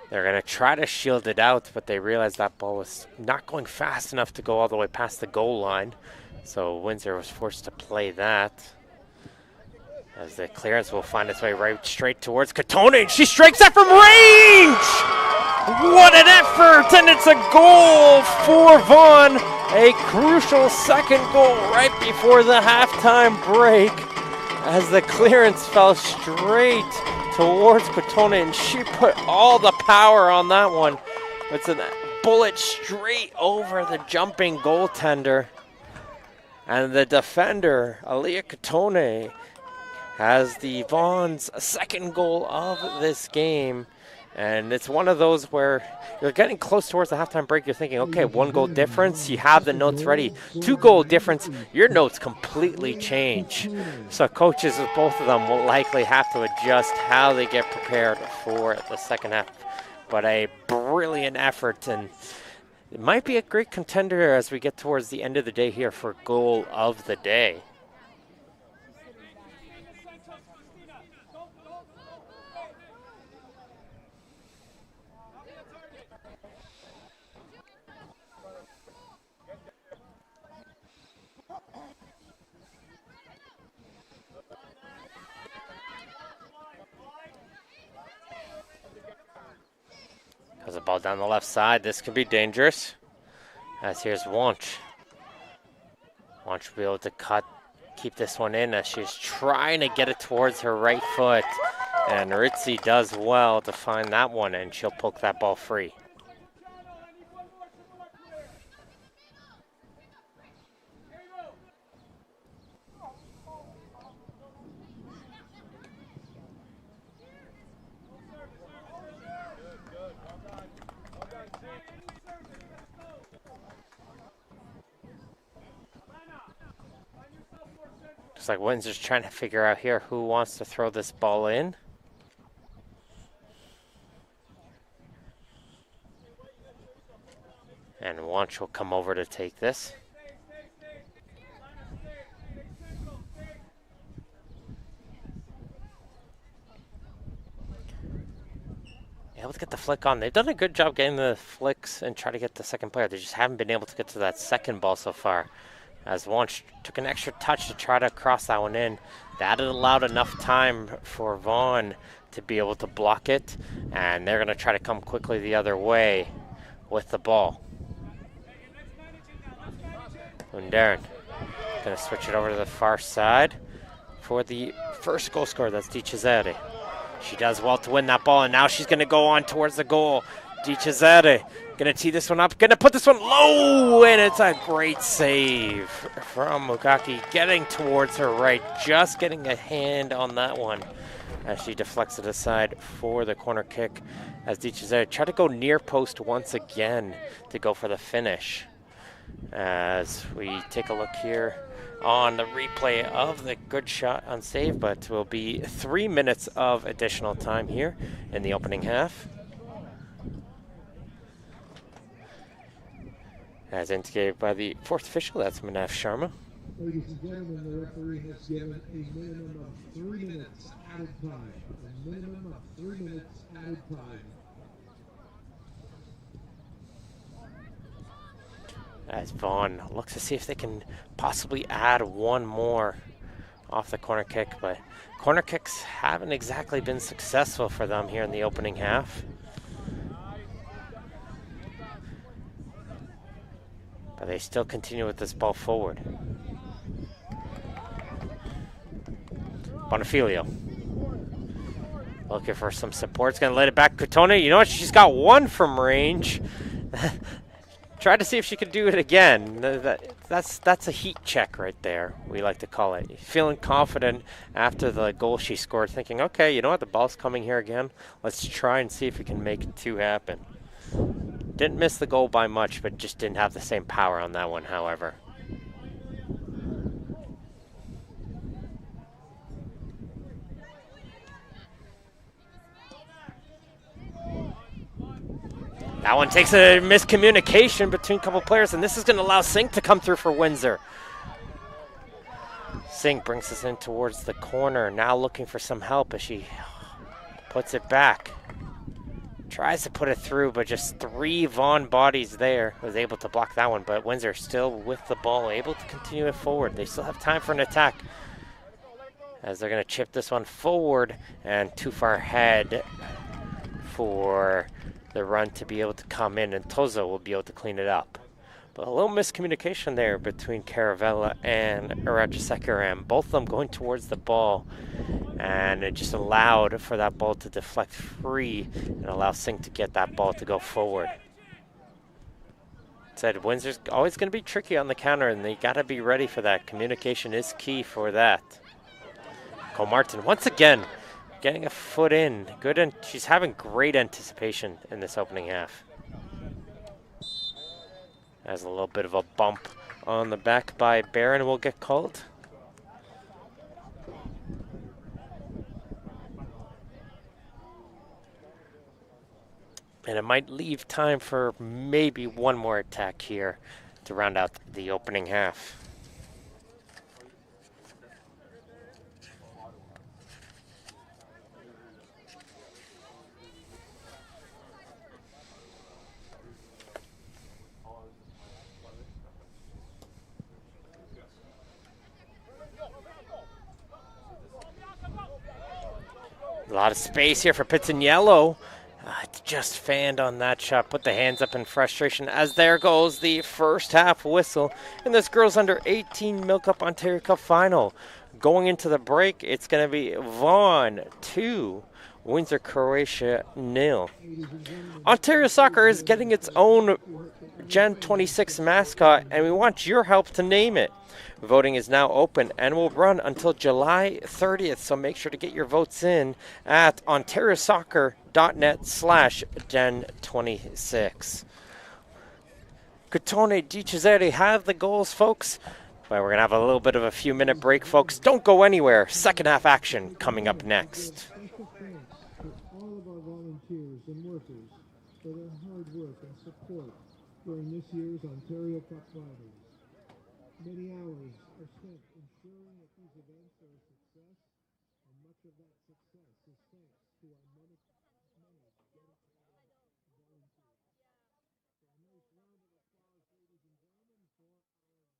They're going to try to shield it out, but they realize that ball was not going fast enough to go all the way past the goal line. So Windsor was forced to play that. As the clearance will find its way right straight towards Katone, and she strikes that from range! What an effort, and it's a goal for Vaughan. A crucial second goal right before the halftime break, as the clearance fell straight towards Katone, and she put all the power on that one. It's a bullet straight over the jumping goaltender. And the defender, Aliyah Katone, has the Vaughan's second goal of this game. And it's one of those where you're getting close towards the halftime break. You're thinking, okay, 1 goal difference, you have the notes ready. 2 goal difference, your notes completely change. So coaches of both of them will likely have to adjust how they get prepared for the second half. But a brilliant effort, and it might be a great contender as we get towards the end of the day here for goal of the day. Has a ball down the left side. This could be dangerous. As here's Wunsch. Wunsch will be able to keep this one in as she's trying to get it towards her right foot. And Ritzi does well to find that one, and she'll poke that ball free. Looks like Windsor's trying to figure out here who wants to throw this ball in. And Wunsch will come over to take this. Able to get the flick on. They've done a good job getting the flicks and try to get the second player. They just haven't been able to get to that second ball so far. As Wunsch took an extra touch to try to cross that one in. That allowed enough time for Vaughan to be able to block it. And they're going to try to come quickly the other way with the ball. Darren going to switch it over to the far side for the first goal scorer. That's Di Cesare. She does well to win that ball, and now she's going to go on towards the goal. Di Cesare going to tee this one up, going to put this one low, and it's a great save from Mukaki, getting towards her right, just getting a hand on that one as she deflects it aside for the corner kick. As Di Cesare tried to go near post once again to go for the finish. As we take a look here on the replay of the good shot on save, but will be 3 minutes of additional time here in the opening half. As indicated by the fourth official, that's Manav Sharma. Ladies and gentlemen, the referee has given a minimum of 3 minutes added time. A minimum of 3 minutes added time. as Vaughn looks to see if they can possibly add one more off the corner kick, but corner kicks haven't exactly been successful for them here in the opening half. But they still continue with this ball forward. Bonifilio looking for some support. It's going to let it back. Cotone, you know what? She's got one from range. Try to see if she could do it again. That's a heat check right there, we like to call it. Feeling confident after the goal she scored, thinking, okay, you know what? The ball's coming here again. Let's try and see if we can make two happen. Didn't miss the goal by much, but just didn't have the same power on that one, however. That one takes a miscommunication between a couple players, and this is going to allow Singh to come through for Windsor. Singh brings us in towards the corner, now looking for some help as she puts it back. Tries to put it through, but just three Vaughan bodies there. Was able to block that one, but Windsor still with the ball, able to continue it forward. They still have time for an attack as they're going to chip this one forward, and too far ahead for the run to be able to come in, and Tozo will be able to clean it up. But a little miscommunication there between Caravella and Arajasekaram, both of them going towards the ball, and it just allowed for that ball to deflect free and allow Singh to get that ball to go forward. Said Windsor's always going to be tricky on the counter, and they got to be ready for that. Communication is key for that. Cole Martin once again getting a foot in. Good, and she's having great anticipation in this opening half. As a little bit of a bump on the back by Barron will get called. And it might leave time for maybe one more attack here to round out the opening half. A lot of space here for Pizzaniello. Just fanned on that shot. Put the hands up in frustration as there goes the first half whistle in this girls under 18 MilkUP Ontario Cup final. Going into the break, it's going to be Vaughan 2, Windsor Croatia 0. Ontario Soccer is getting its own Gen 26 mascot, and we want your help to name it. Voting is now open and will run until July 30th, so make sure to get your votes in at ontariosoccer.net/Gen26. Cotone Di Cesare have the goals, folks. But we're going to have a little bit of a few-minute break, folks. Don't go anywhere. Second half action coming up next. Special thanks to all of our volunteers and workers for their hard work and support during this year's Ontario Cup Finals. Many hours are spent ensuring that these events are a success, and much of that success is thanks to our many dedicated volunteers. So a nice round of applause, ladies and gentlemen, for our volunteers.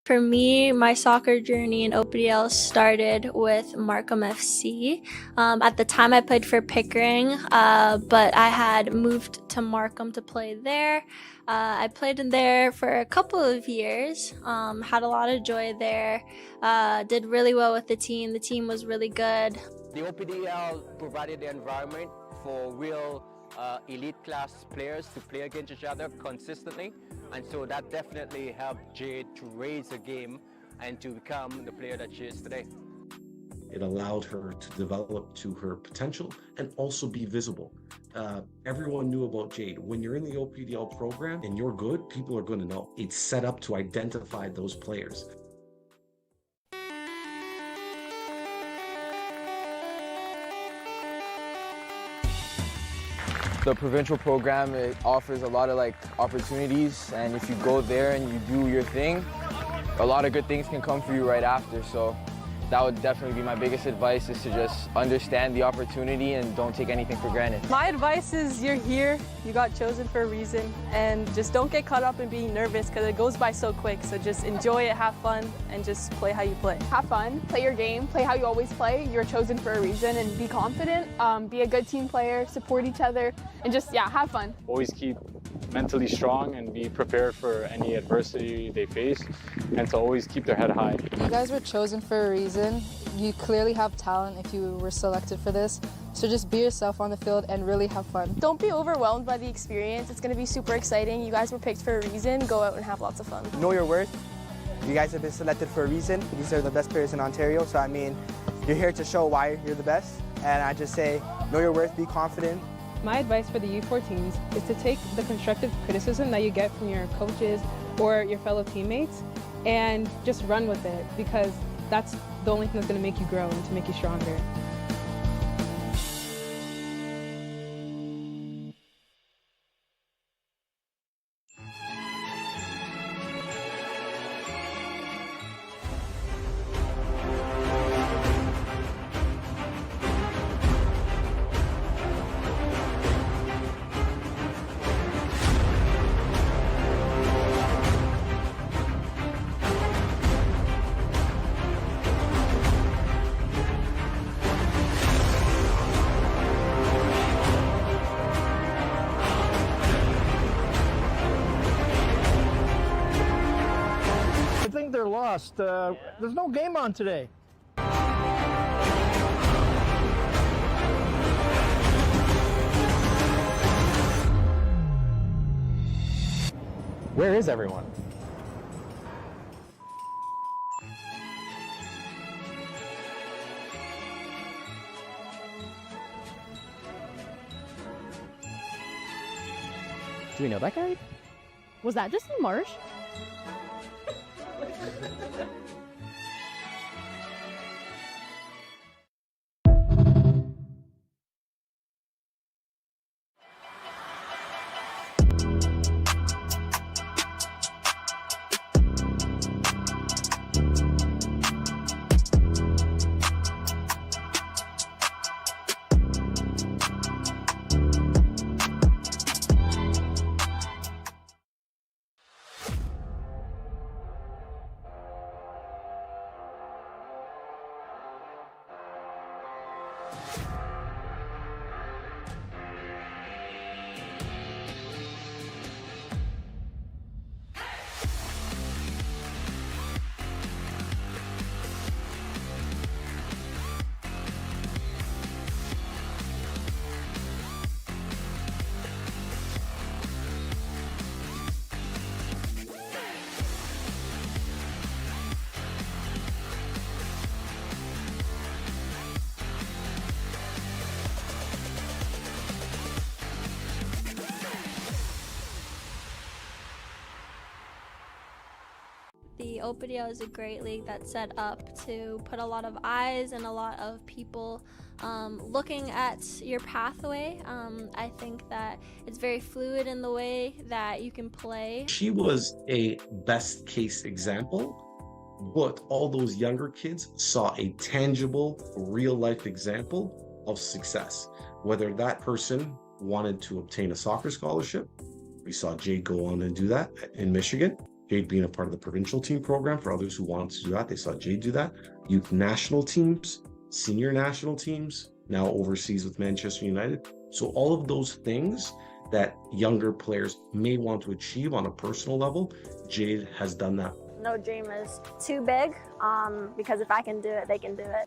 For me, my soccer journey in OPDL started with MilkUP FC. At the time, I played for Pickering, but I had moved to MilkUP to play there. I played in there for a couple of years, had a lot of joy there, did really well with the team. The team was really good. The OPDL provided the environment for real elite class players to play against each other consistently, and so that definitely helped Jade to raise her game and to become the player that she is today. It allowed her to develop to her potential and also be visible. Everyone knew about Jade. When you're in the OPDL program and you're good, people are going to know. It's set up to identify those players. The provincial program, it offers a lot of opportunities, and if you go there and you do your thing, a lot of good things can come for you right after. So that would definitely be my biggest advice, is to just understand the opportunity and don't take anything for granted. My advice is you're here, you got chosen for a reason, and just don't get caught up in being nervous because it goes by so quick. So just enjoy it, have fun, and just play how you play. Have fun, play your game, play how you always play. You're chosen for a reason, and be confident, be a good team player, support each other, and just, yeah, have fun. Always keep mentally strong and be prepared for any adversity they face, and to always keep their head high. You guys were chosen for a reason. You clearly have talent if you were selected for this. So just be yourself on the field and really have fun. Don't be overwhelmed by the experience. It's going to be super exciting. You guys were picked for a reason. Go out and have lots of fun. Know your worth. You guys have been selected for a reason. These are the best players in Ontario. So, I mean, you're here to show why you're the best. And I just say, know your worth, be confident. My advice for the U14s is to take the constructive criticism that you get from your coaches or your fellow teammates and just run with it, because that's the only thing that's going to make you grow and to make you stronger. I think they're lost. There's no game on today. Where is everyone? Do we know that guy? Was that just in Marsh? The OPDL is a great league that's set up to put a lot of eyes and a lot of people looking at your pathway. I think that it's very fluid in the way that you can play. She was a best case example, but all those younger kids saw a tangible, real life example of success. Whether that person wanted to obtain a soccer scholarship, we saw Jade go on and do that in Michigan. Jade being a part of the provincial team program. For others who wanted to do that, they saw Jade do that. Youth national teams, senior national teams, now overseas with Manchester United. So all of those things that younger players may want to achieve on a personal level, Jade has done that. No dream is too big, because if I can do it, they can do it.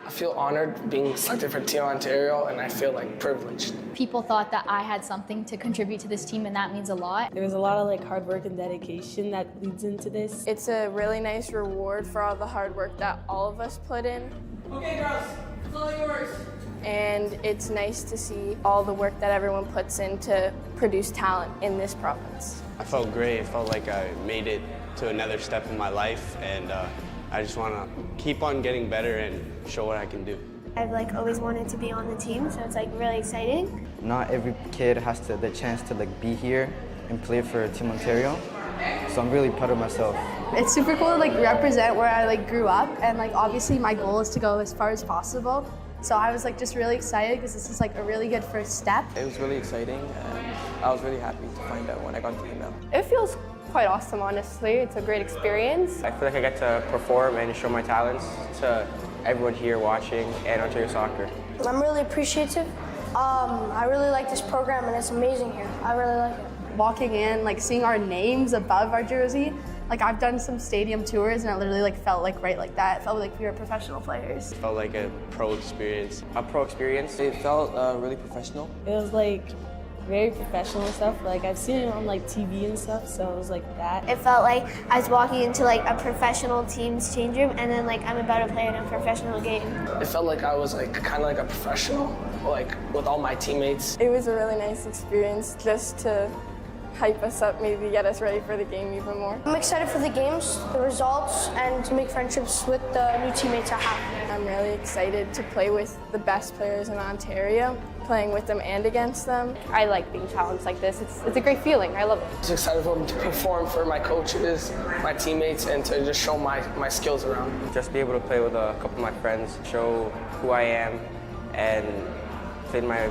I feel honored being selected for Team Ontario, and I feel like privileged. People thought that I had something to contribute to this team, and that means a lot. There's a lot of like hard work and dedication that leads into this. It's a really nice reward for all the hard work that all of us put in. Okay, girls, it's all yours. And it's nice to see all the work that everyone puts in to produce talent in this province. I felt great. It felt like I made it to another step in my life, and I just want to keep on getting better and show what I can do. I've like always wanted to be on the team, so it's like really exciting. Not every kid has the chance to like be here and play for Team Ontario, so I'm really proud of myself. It's super cool to like represent where I like grew up, and like obviously my goal is to go as far as possible. So I was like just really excited because this is like a really good first step. It was really exciting, and I was really happy to find out when I got the email. It feels quite awesome, honestly. It's a great experience. I feel like I get to perform and show my talents to everyone here watching and Ontario Soccer. I'm really appreciative. I really like this program, and it's amazing here. I really like it. Walking in, like seeing our names above our jersey, like I've done some stadium tours and it literally like felt like right like that. It felt like we were professional players. It felt like a pro experience. A pro experience. It felt really professional. It was like very professional and stuff. Like I've seen it on like TV and stuff, so it was like that. It felt like I was walking into like a professional team's change room, and then like I'm about to play in a professional game. It felt like I was like kind of like a professional, like with all my teammates. It was a really nice experience just to hype us up, maybe get us ready for the game even more. I'm excited for the games, the results, and to make friendships with the new teammates I have. I'm really excited to play with the best players in Ontario, playing with them and against them. I like being challenged like this. It's a great feeling. I love it. I'm excited to perform for my coaches, my teammates, and to just show my skills around. Just be able to play with a couple of my friends, show who I am, and play my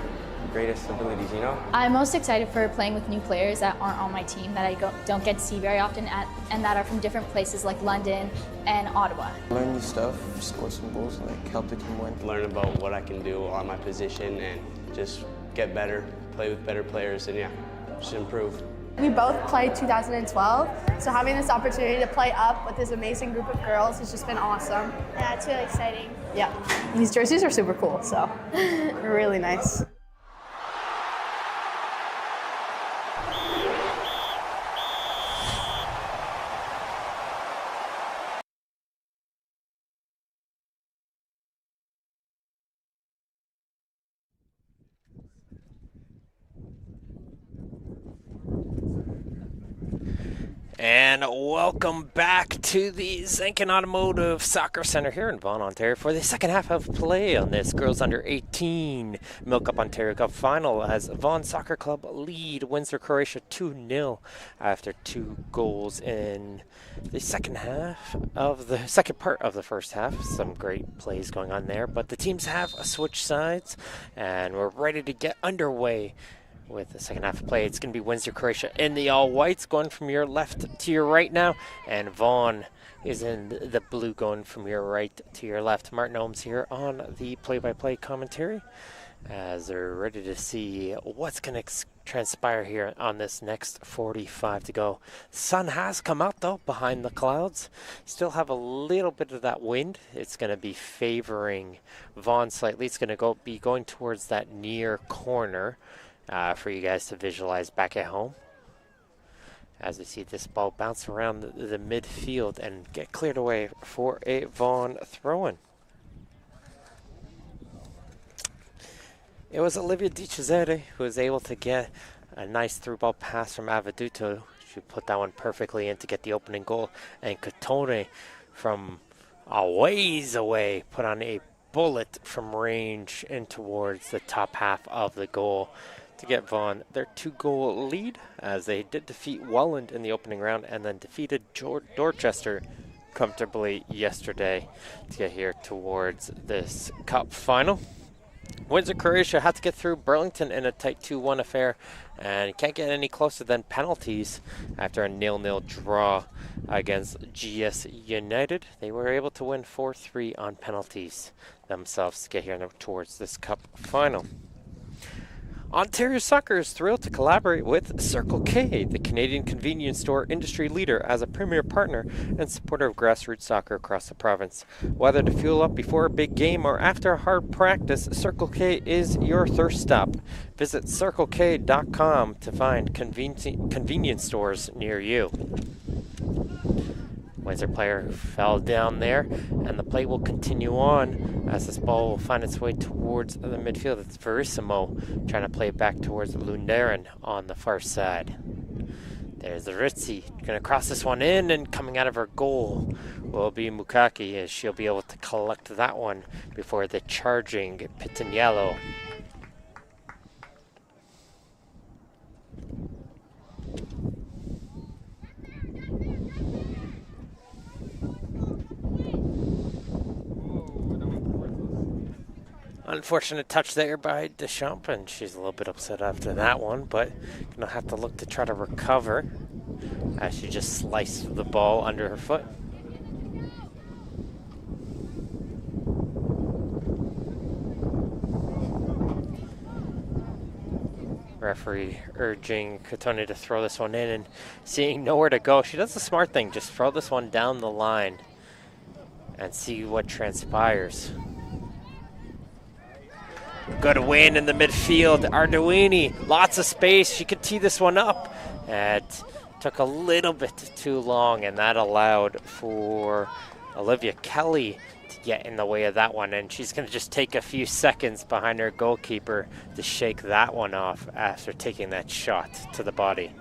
greatest abilities, you know? I'm most excited for playing with new players that aren't on my team, that I don't get to see very often, and that are from different places like London and Ottawa. Learn new stuff, score some goals, and like help the team win. Learn about what I can do on my position and just get better, play with better players, and yeah, just improve. We both played 2012, so having this opportunity to play up with this amazing group of girls has just been awesome. Yeah, it's really exciting. Yeah, these jerseys are super cool, so they're really nice. And welcome back to the Zenkin Automotive Soccer Center here in Vaughan, Ontario for the second half of play on this Girls Under 18 MilkUP Ontario Cup final as Vaughan Soccer Club lead Windsor, Croatia 2-0 after 2 goals in the second part of the first half. Some great plays going on there, but the teams have switched sides and we're ready to get underway with the second half of play. It's going to be Windsor, Croatia in the all-whites going from your left to your right now, and Vaughan is in the blue going from your right to your left. Martin Ohms here on the play-by-play commentary as they're ready to see what's going to transpire here on this next 45 to go. Sun has come out though behind the clouds. Still have a little bit of that wind. It's going to be favoring Vaughan slightly. It's going to be going towards that near corner for you guys to visualize back at home as we see this ball bounce around the midfield and get cleared away for a Vaughan throw-in. It was Olivia Di Cesare who was able to get a nice through ball pass from Avaduto. She put that one perfectly in to get the opening goal, and Cotone from a ways away put on a bullet from range in towards the top half of the goal to get Vaughan their 2-goal lead, as they did defeat Welland in the opening round and then defeated Dorchester comfortably yesterday to get here towards this cup final. Windsor, Croatia had to get through Burlington in a tight 2-1 affair and can't get any closer than penalties after a 0-0 draw against GS United. They were able to win 4-3 on penalties themselves to get here towards this cup final. Ontario Soccer is thrilled to collaborate with Circle K, the Canadian convenience store industry leader, as a premier partner and supporter of grassroots soccer across the province. Whether to fuel up before a big game or after a hard practice, Circle K is your thirst stop. Visit CircleK.com to find convenience stores near you. Windsor player fell down there, and the play will continue on as this ball will find its way towards the midfield. It's Verissimo trying to play it back towards Lundarin on the far side. There's the Ritzi going to cross this one in, and coming out of her goal will be Mukaki, as she'll be able to collect that one before the charging Pitaniello. Unfortunate touch there by Deschamps, and she's a little bit upset after that one, but gonna have to look to try to recover as she just sliced the ball under her foot. Referee urging Katoni to throw this one in, and seeing nowhere to go, she does the smart thing, just throw this one down the line and see what transpires. Good win in the midfield. Arduini, lots of space. She could tee this one up. It took a little bit too long, and that allowed for Olivia Kelly to get in the way of that one. And she's going to just take a few seconds behind her goalkeeper to shake that one off after taking that shot to the body.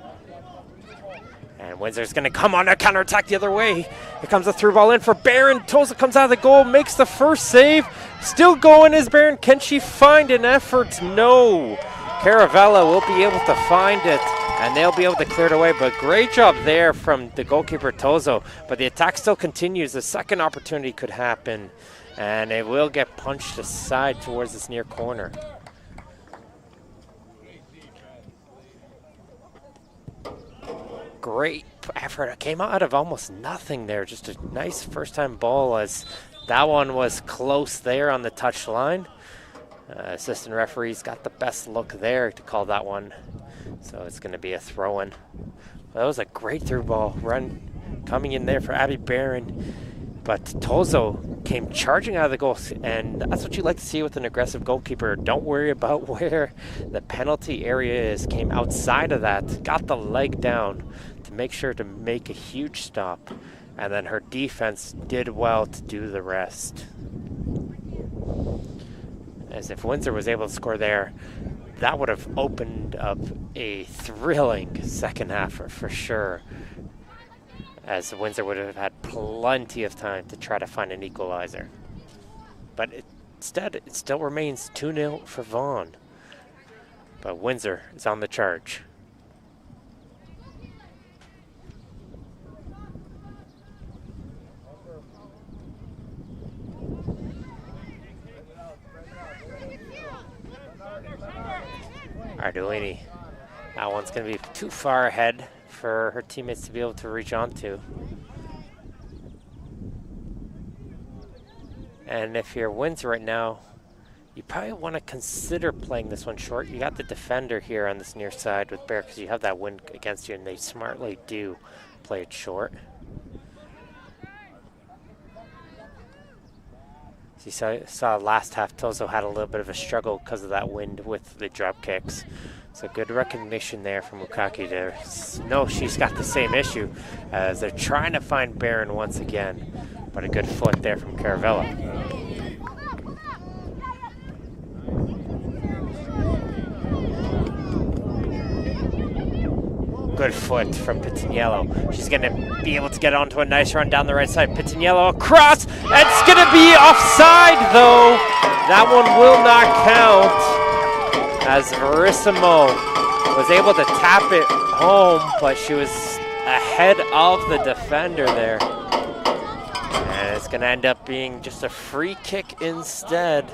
And Windsor's going to come on a counterattack the other way. Here comes a through ball in for Barron. Toza comes out of the goal, makes the first save. Still going is Barron. Can she find an effort? No. Caravella will be able to find it, and they'll be able to clear it away. But great job there from the goalkeeper, Tozo. But the attack still continues. The second opportunity could happen, and it will get punched aside towards this near corner. Great effort. It came out of almost nothing there. Just a nice first-time ball, as that one was close there on the touch line. Assistant referees got the best look there to call that one. So it's going to be a throw-in. Well, that was a great through ball run coming in there for Abby Barron. But Tozo came charging out of the goal, and that's what you like to see with an aggressive goalkeeper. Don't worry about where the penalty area is. Came outside of that, got the leg down to make sure to make a huge stop, and then her defense did well to do the rest. As if Windsor was able to score there, that would have opened up a thrilling second half for sure, as Windsor would have had plenty of time to try to find an equalizer. But instead, it still remains 2-0 for Vaughan. But Windsor is on the charge. Arduini, that one's going to be too far ahead for her teammates to be able to reach onto. And if you're Windsor right now, you probably want to consider playing this one short. You got the defender here on this near side with Bear, because you have that wind against you, and they smartly do play it short. So you saw last half, Tozo had a little bit of a struggle because of that wind with the drop kicks. So good recognition there from Mukaki there. No, she's got the same issue as they're trying to find Barron once again. But a good foot there from Caravella. Good foot from Pitaniello. She's going to be able to get onto a nice run down the right side. Pitaniello across. It's going to be offside, though. That one will not count, as Verissimo was able to tap it home, but she was ahead of the defender there. And it's going to end up being just a free kick instead,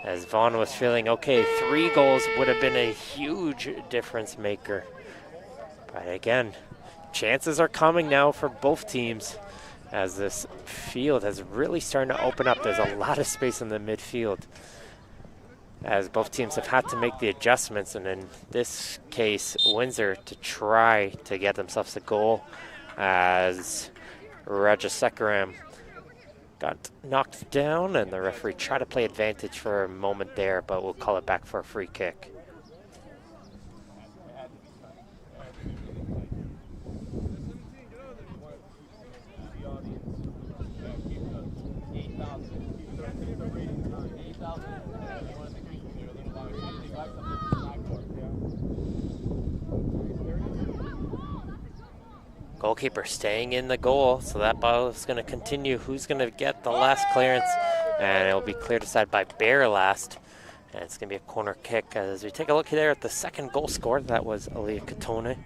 as Vaughan was feeling, okay, 3 goals would have been a huge difference maker. But again, chances are coming now for both teams, as this field has really started to open up. There's a lot of space in the midfield. as both teams have had to make the adjustments, and in this case, Windsor to try to get themselves a goal as Rajasekaram got knocked down, and the referee tried to play advantage for a moment there, but we'll call it back for a free kick. Goalkeeper staying in the goal, so that ball is going to continue. Who's going to get the last clearance? And it will be cleared aside by Bear last. And it's going to be a corner kick as we take a look there at the second goal scored. That was Aaliyah Katone.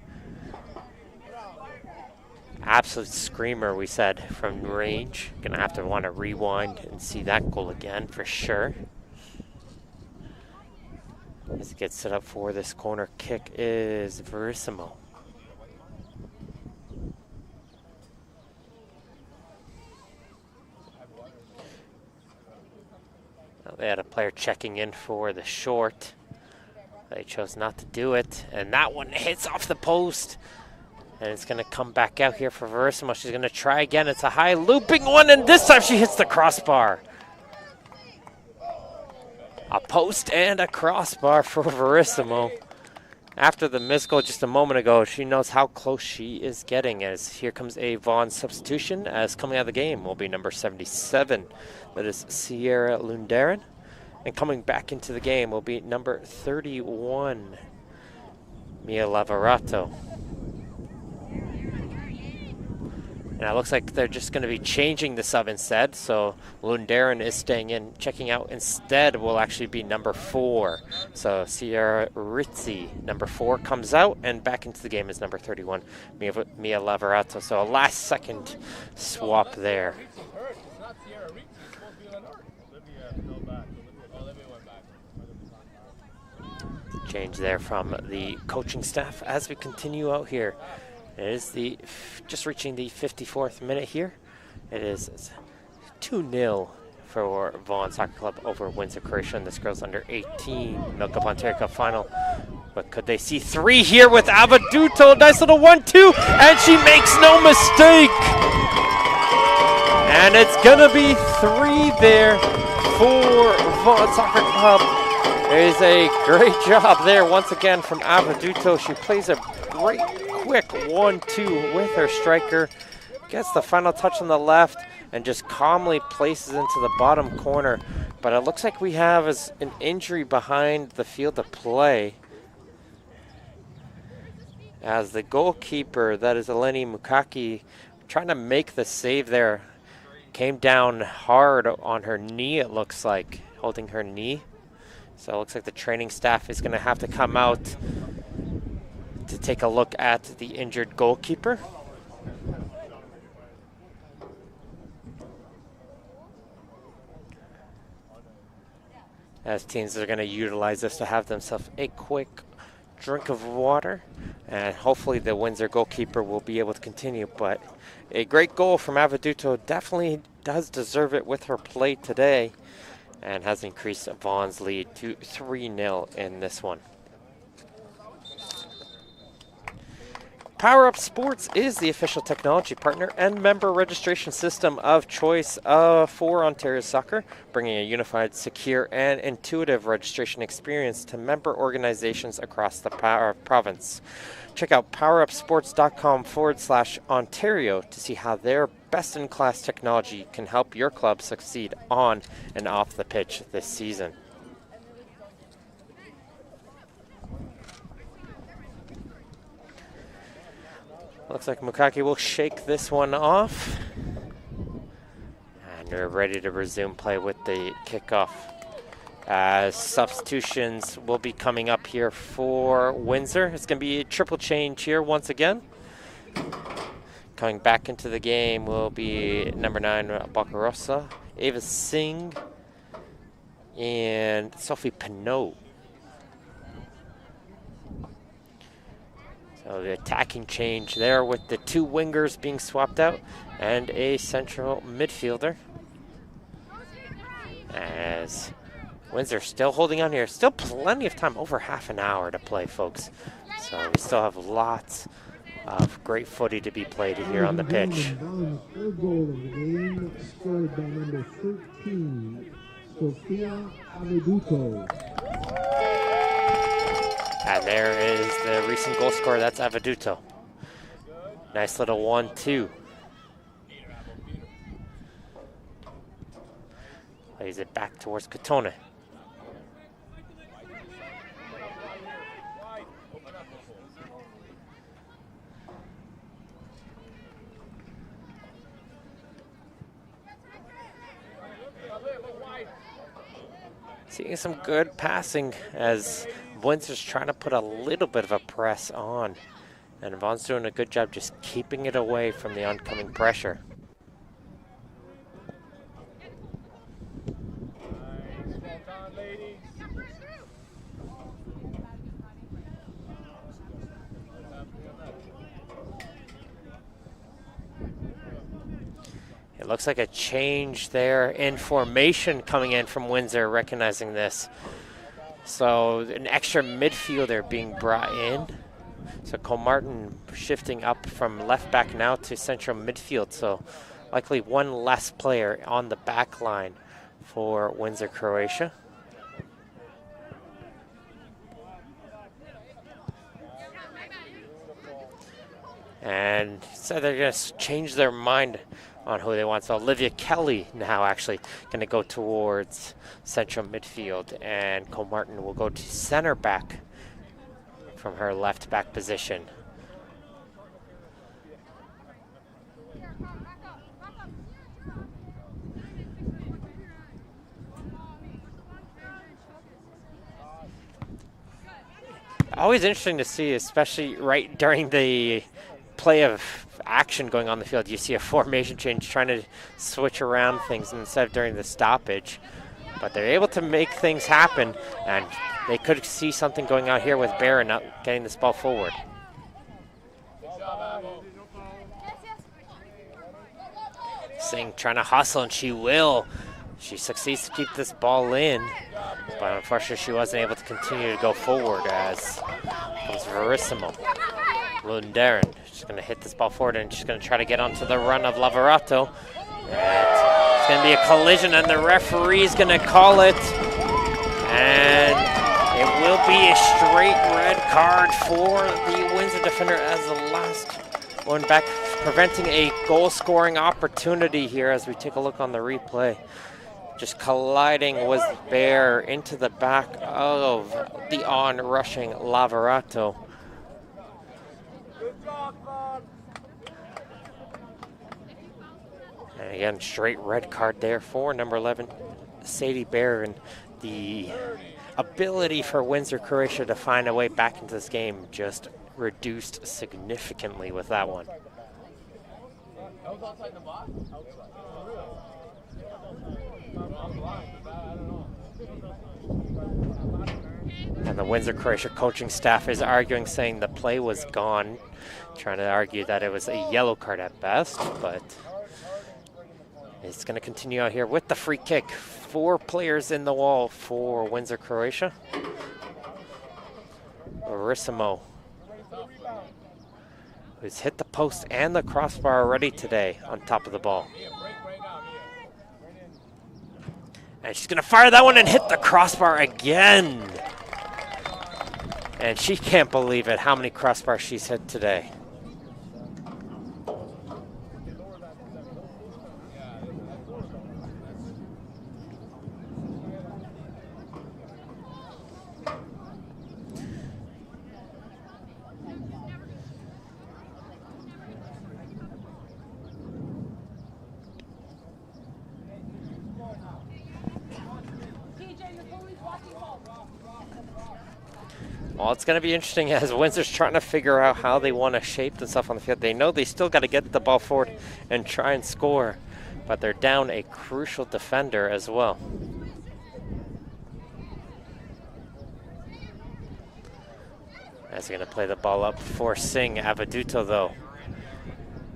Absolute screamer, we said, from range. Going to have to want to rewind and see that goal again for sure. As it gets set up for this corner kick is Verissimo. They had a player checking in for the short. They chose not to do it, and that one hits off the post. And it's going to come back out here for Verissimo. She's going to try again. It's a high looping one, and this time she hits the crossbar. A post and a crossbar for Verissimo. After the missed goal just a moment ago, she knows how close she is getting, as here comes a Vaughan substitution, as coming out of the game will be number 77. That is Sierra Lundaran. And coming back into the game will be number 31, Mia Lavarato. And it looks like they're just going to be changing the sub instead. So Lundaran is staying in. Checking out instead will actually be number 4. So Sierra Rizzi, number 4, comes out, and back into the game is number 31, Mia Lavarato. So a last second swap there. Change there from the coaching staff as we continue out here. It is the just reaching the 54th minute here. It is 2-0 for Vaughan Soccer Club over Windsor, Croatia in this girls under 18 MilkUP Ontario Cup final. But could they see 3 here with Avaduto? Nice little 1-2, and she makes no mistake. And it's gonna be 3 there for Vaughan Soccer Club. It is a great job there once again from Avaduto. She plays a great quick 1-2 with her striker, gets the final touch on the left, and just calmly places into the bottom corner. But it looks like we have an injury behind the field of play, as the goalkeeper, that is Eleni Mukaki, trying to make the save there, came down hard on her knee, it looks like, holding her knee. So it looks like the training staff is going to have to come out to take a look at the injured goalkeeper. As teams are going to utilize this to have themselves a quick drink of water, and hopefully the Windsor goalkeeper will be able to continue. But a great goal from Avaduto, definitely does deserve it with her play today, and has increased Vaughan's lead to 3-0 in this one. PowerUp Sports is the official technology partner and member registration system of choice for Ontario Soccer, bringing a unified, secure, and intuitive registration experience to member organizations across the province. Check out powerupsports.com/Ontario to see how their best-in-class technology can help your club succeed on and off the pitch this season. Looks like Mukaki will shake this one off. And we're ready to resume play with the kickoff. As substitutions will be coming up here for Windsor. It's going to be a triple change here once again. Coming back into the game will be number 9, Bakarosa, Ava Singh, and Sophie Pinot. So the attacking change there with the 2 wingers being swapped out and a central midfielder. As Windsor still holding on here. Still plenty of time, over half an hour to play, folks. So we still have lots of great footy to be played here on the pitch. Vaughan's third goal of the game, scored by number 13, Sophia Aveduto. And there is the recent goal scorer, that's Aveduto. Nice little 1-2. Plays it back towards Katone. Seeing some good passing as Windsor's trying to put a little bit of a press on. And Vaughan's doing a good job just keeping it away from the oncoming pressure. It looks like a change there in formation coming in from Windsor, recognizing this. So an extra midfielder being brought in. So Cole Martin shifting up from left back now to central midfield. So likely one less player on the back line for Windsor, Croatia. And so they're going to change their mind on who they want. So Olivia Kelly now actually going to go towards central midfield, and Cole Martin will go to center back from her left back position. Always interesting to see, especially right during the play of action going on the field. You see a formation change trying to switch around things instead of during the stoppage. But they're able to make things happen, and they could see something going out here with Barron not getting this ball forward. Singh trying to hustle, and she will. She succeeds to keep this ball in, but unfortunately she wasn't able to continue to go forward as comes Verissimo. Lundarin, she's going to hit this ball forward, and she's going to try to get onto the run of Lavorato. It's going to be a collision, and the referee is going to call it. And it will be a straight red card for the Windsor defender as the last one back, preventing a goal-scoring opportunity here as we take a look on the replay. Just colliding was Bear into the back of the on-rushing Lavorato. And again, straight red card there for number 11, Sadie Bear, and the ability for Windsor, Croatia to find a way back into this game just reduced significantly with that one. And the Windsor, Croatia coaching staff is arguing, saying the play was gone, trying to argue that it was a yellow card at best, but it's going to continue out here with the free kick. 4 players in the wall for Windsor, Croatia. Verissimo, who's hit the post and the crossbar already today on top of the ball. And she's going to fire that one and hit the crossbar again. And she can't believe it, how many crossbars she's hit today. Well, it's going to be interesting as Windsor's trying to figure out how they want to shape themselves on the field. They know they still got to get the ball forward and try and score, but they're down a crucial defender as well. As they're going to play the ball up for Singh. Aveduto, though,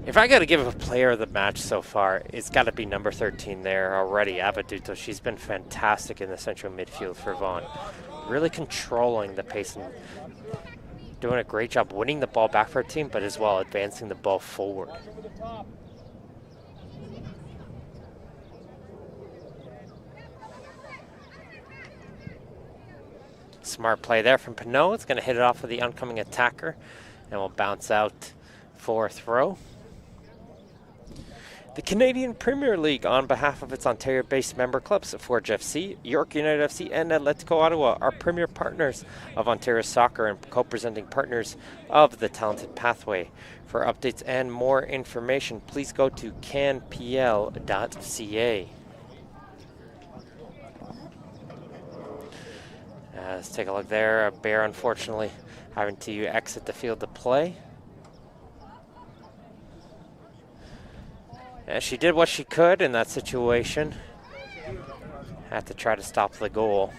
If I got to give a player of the match so far, it's got to be number 13 there already, Avaduto. She's been fantastic in the central midfield for Vaughan. Really controlling the pace and doing a great job winning the ball back for her team, but as well advancing the ball forward. Smart play there from Pinot. It's going to hit it off of the oncoming attacker and will bounce out for a throw. The Canadian Premier League, on behalf of its Ontario-based member clubs, Forge FC, York United FC, and Atletico Ottawa, are premier partners of Ontario Soccer and co-presenting partners of the Talented Pathway. For updates and more information, please go to canpl.ca. Let's take a look there. Bear, unfortunately, having to exit the field of play. And she did what she could in that situation. Had to try to stop the goal.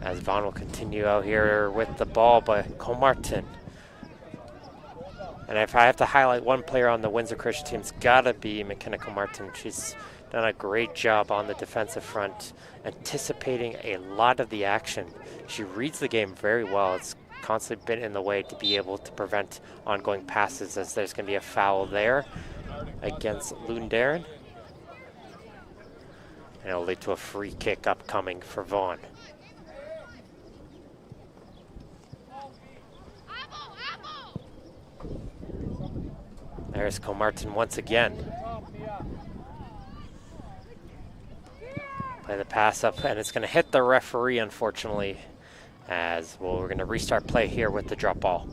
As Vaughan will continue out here with the ball by Comartin. And if I have to highlight one player on the Windsor CROATIA team, it's got to be McKenna Comartin. She's done a great job on the defensive front, anticipating a lot of the action. She reads the game very well. It's constantly been in the way to be able to prevent ongoing passes, as there's going to be a foul there against Lundarin. And it'll lead to a free kick upcoming for Vaughan. There's Comartin once again. Play the pass up, and it's going to hit the referee, unfortunately, as well. We're going to restart play here with the drop ball.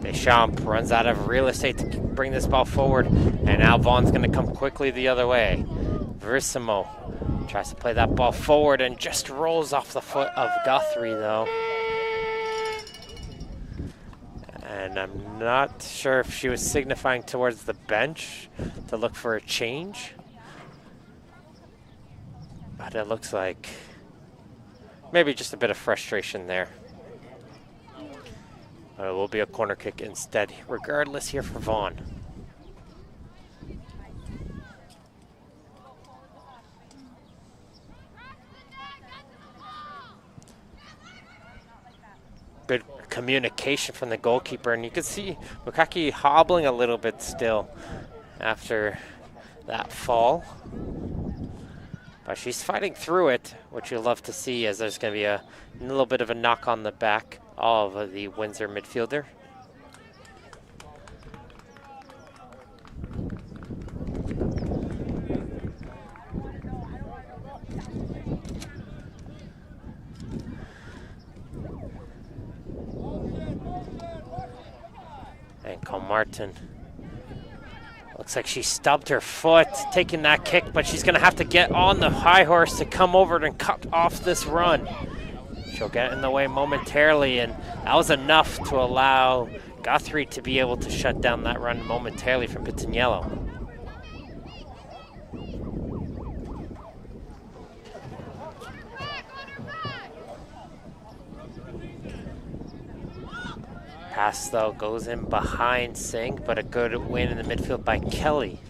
Deschamps runs out of real estate to bring this ball forward, and now Vaughan's going to come quickly the other way. Verissimo tries to play that ball forward and just rolls off the foot of Guthrie, though. And I'm not sure if she was signifying towards the bench to look for a change, but it looks like maybe just a bit of frustration there. It will be a corner kick instead, regardless here for Vaughan. Good communication from the goalkeeper, and you can see Bukaki hobbling a little bit still after that fall. But she's fighting through it, which you'll love to see, as there's going to be a little bit of a knock on the back of the Windsor midfielder. And Comartin. Looks like she stubbed her foot taking that kick, but she's going to have to get on the high horse to come over and cut off this run. She'll get in the way momentarily, and that was enough to allow Guthrie to be able to shut down that run momentarily from Pitaniello. Pass, though, goes in behind Singh, but a good win in the midfield by Kelly.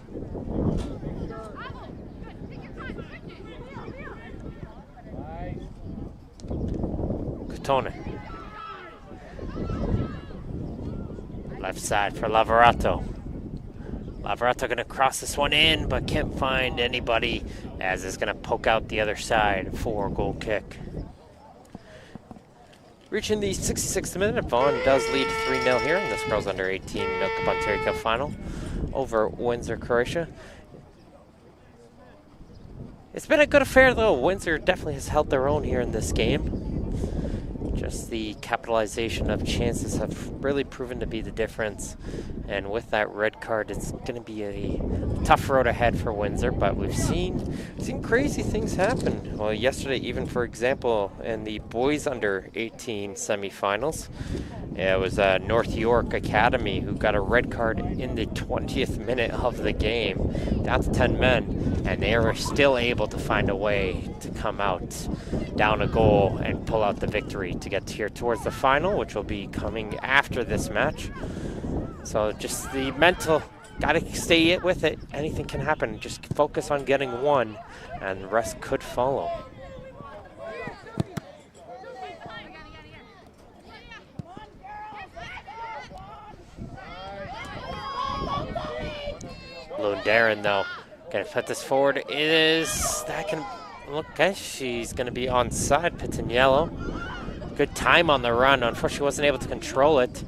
Cotone. Left side for Lavorato. Lavorato going to cross this one in, but can't find anybody, as it's going to poke out the other side for a goal kick. Reaching the 66th minute, Vaughan does lead 3-0 here in this girls under 18 MilkUP Ontario Cup final over Windsor, CROATIA. It's been a good affair, though. Windsor definitely has held their own here in this game. Just the capitalization of chances have really proven to be the difference, And with that red card, it's going to be a tough road ahead for Windsor, but we've seen crazy things happen. Well, yesterday, even for example, in the boys under 18 semifinals, it was North York Academy who got a red card in the 20th minute of the game, down to 10 men, and they were still able to find a way to come out down a goal and pull out the victory to get here towards the final, which will be coming after this match. So just the mental, gotta stay with it. Anything can happen. Just focus on getting one, and the rest could follow. Lundarin, though, gonna put this forward. That can look, okay, she's gonna be onside. Pitaniello. Good time on the run. Unfortunately, she wasn't able to control it.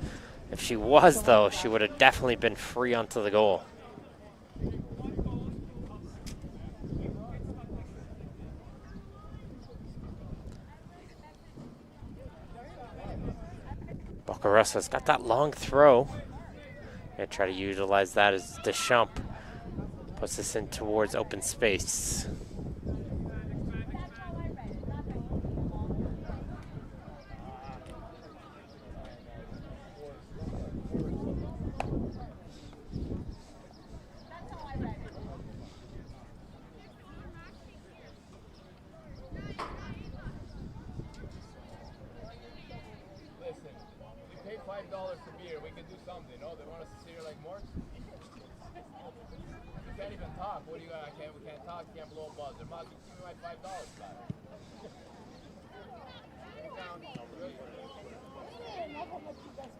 If she was, though, she would have definitely been free onto the goal. Bocarosa's got that long throw. Gonna try to utilize that as Deschamps puts this in towards open space.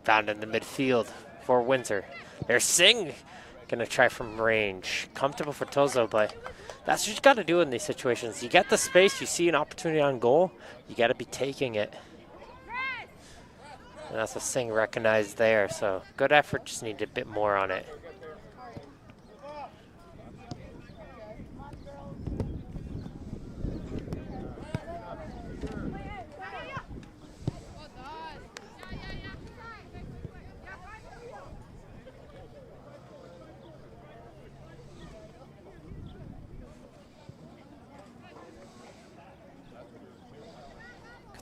Found in the midfield for Windsor. There's Singh, gonna try from range. Comfortable for Tozo, but that's what you gotta do in these situations. You get the space, you see an opportunity on goal, you gotta be taking it. And that's what Singh recognized there, so good effort, just need a bit more on it.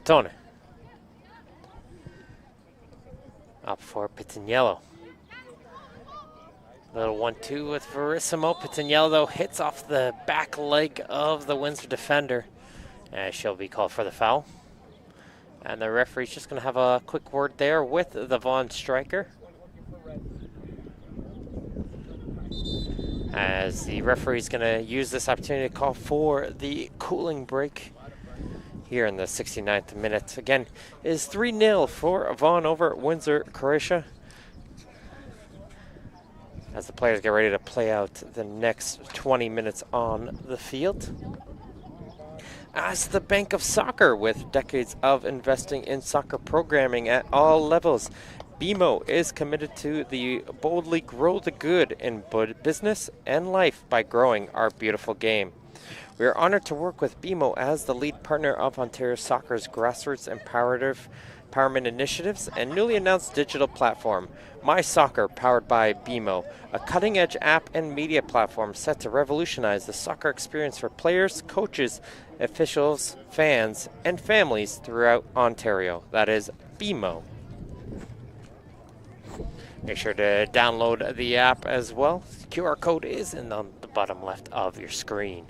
Catone. Up for Pitaniello. Little 1-2 with Verissimo. Pitaniello, though, hits off the back leg of the Windsor defender. And she'll be called for the foul. And the referee's just going to have a quick word there with the Vaughan striker. As the referee's going to use this opportunity to call for the cooling break here in the 69th minute. Again, is 3-0 for Vaughan over Windsor, Croatia. As the players get ready to play out the next 20 minutes on the field. As the Bank of Soccer, with decades of investing in soccer programming at all levels, BMO is committed to the boldly grow the good in business and life by growing our beautiful game. We are honored to work with BMO as the lead partner of Ontario Soccer's grassroots empowerment initiatives and newly announced digital platform, My Soccer, powered by BMO, a cutting-edge app and media platform set to revolutionize the soccer experience for players, coaches, officials, fans, and families throughout Ontario. That is BMO. Make sure to download the app as well. The QR code is in the bottom left of your screen.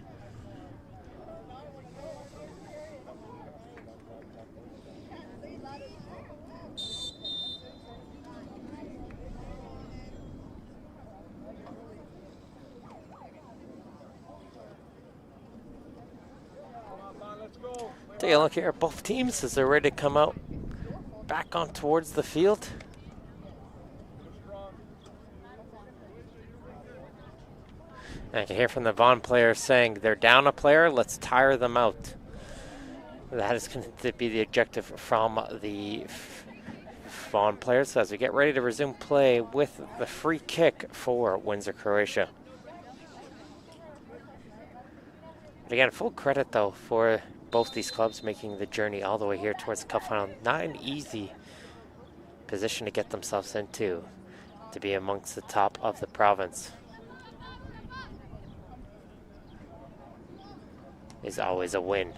Take a look here at both teams as they're ready to come out back on towards the field. And I can hear from the Vaughan players saying they're down a player, let's tire them out. That is going to be the objective from the Vaughan players as we get ready to resume play with the free kick for Windsor, Croatia. But again, full credit though for both these clubs making the journey all the way here towards the cup final. Not an easy position to get themselves into. to be amongst the top of the province is always a win.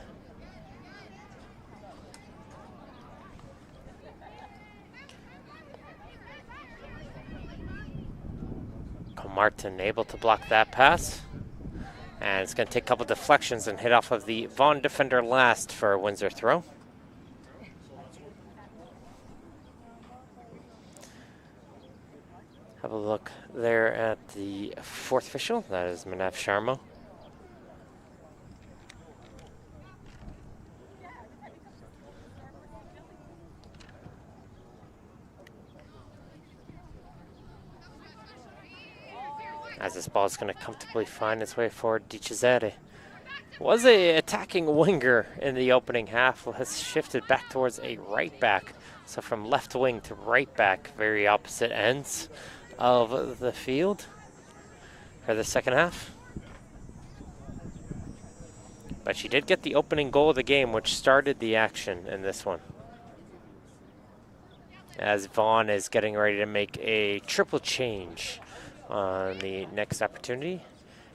Martin able to block that pass. And it's going to take a couple deflections and hit off of the Vaughan defender last for a Windsor throw. Have a look there at the fourth official. That is Manav Sharma. As this ball is going to comfortably find its way forward, Di Cesare was a attacking winger in the opening half, has shifted back towards a right back. So from left wing to right back, very opposite ends of the field for the second half. But she did get the opening goal of the game, which started the action in this one. As Vaughan is getting ready to make a triple change on the next opportunity,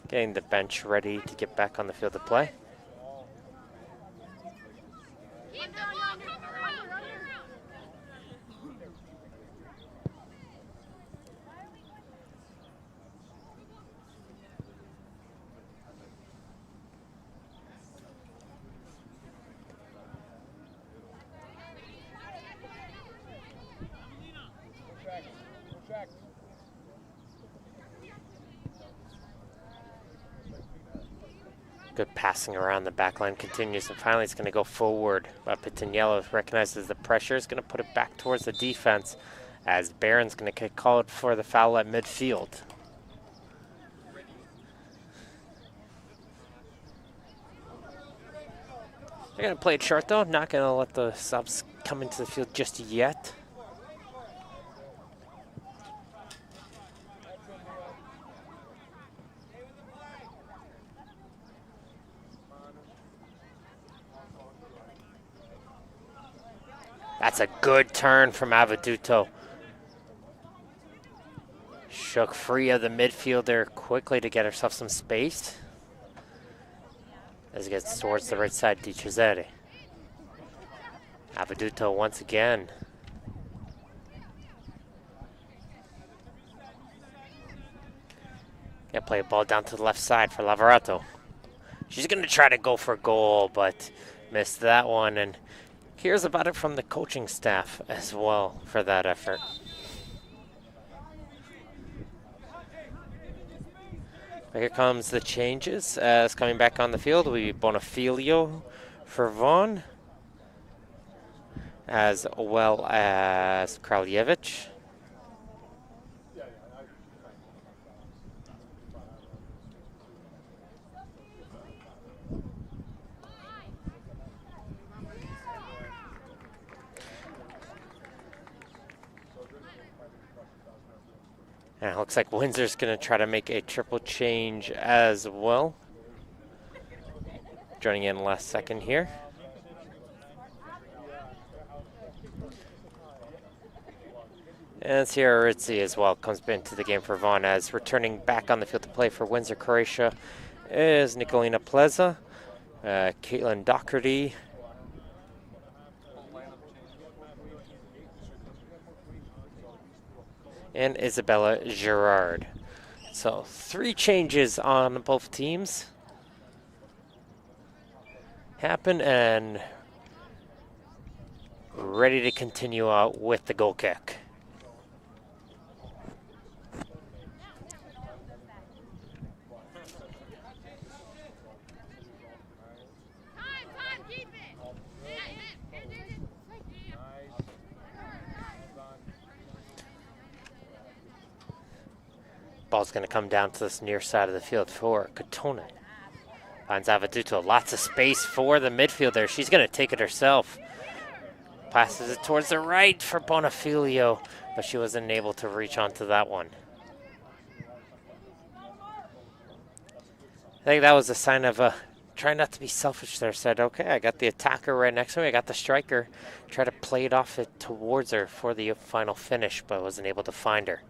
getting the bench ready to get back on the field of play. Good passing around the back line continues, and finally it's going to go forward. But Pitaniello recognizes the pressure, is going to put it back towards the defense as Barron's going to get called for the foul at midfield. They're going to play it short though, not going to let the subs come into the field just yet. That's a good turn from Avaduto. Shook free of the midfielder quickly to get herself some space. As it gets towards the right side, Di Cesare. Avaduto once again. Gonna play a ball down to the left side for Lavorato. She's gonna try to go for a goal, but missed that one. And here's about it from the coaching staff as well for that effort. Here comes the changes. As coming back on the field will be Bonifilio for Vaughan, as well as Kraljevic. And it looks like Windsor's going to try to make a triple change as well. Joining in last second here. And Sierra Ritzi as well comes into the game for Vaughan, as returning back on the field to play for Windsor, Croatia is Nicolina Pleza, Caitlin Doherty, and Isabella Girard. So 3 changes on both teams happen, and ready to continue out with the goal kick. Ball's going to come down to this near side of the field for Katona. Finds Avaduto. Lots of space for the midfielder. She's going to take it herself. Passes it towards the right for Bonifilio, but she wasn't able to reach onto that one. I think that was a sign of trying not to be selfish there. Said, okay, I got the attacker right next to me. I got the striker. Try to play it off towards her for the final finish, but wasn't able to find her.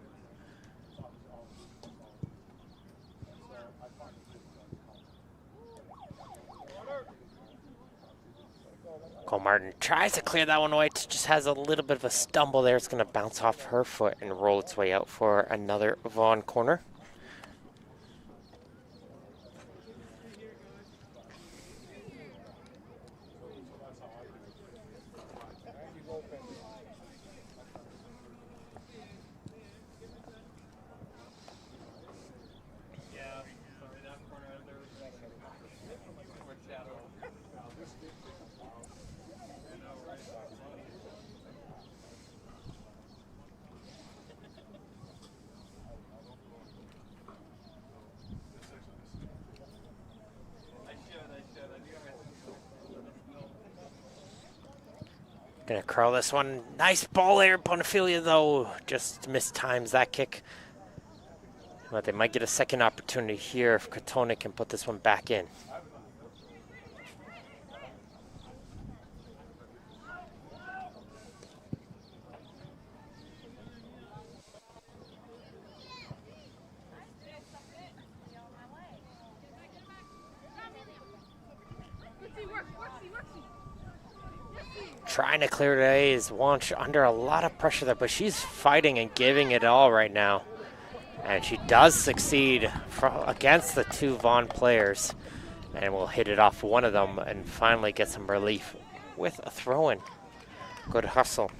Cole Martin tries to clear that one away. Just has a little bit of a stumble there. It's going to bounce off her foot and roll its way out for another Vaughan corner. Gonna curl this one. Nice ball there, Bonfilia, though. Just mistimes that kick. But they might get a second opportunity here if Katona can put this one back in. Trying to clear today is Wanch under a lot of pressure there, but she's fighting and giving it all right now. And she does succeed against the two Vaughan players. And will hit it off one of them and finally get some relief with a throw-in. Good hustle.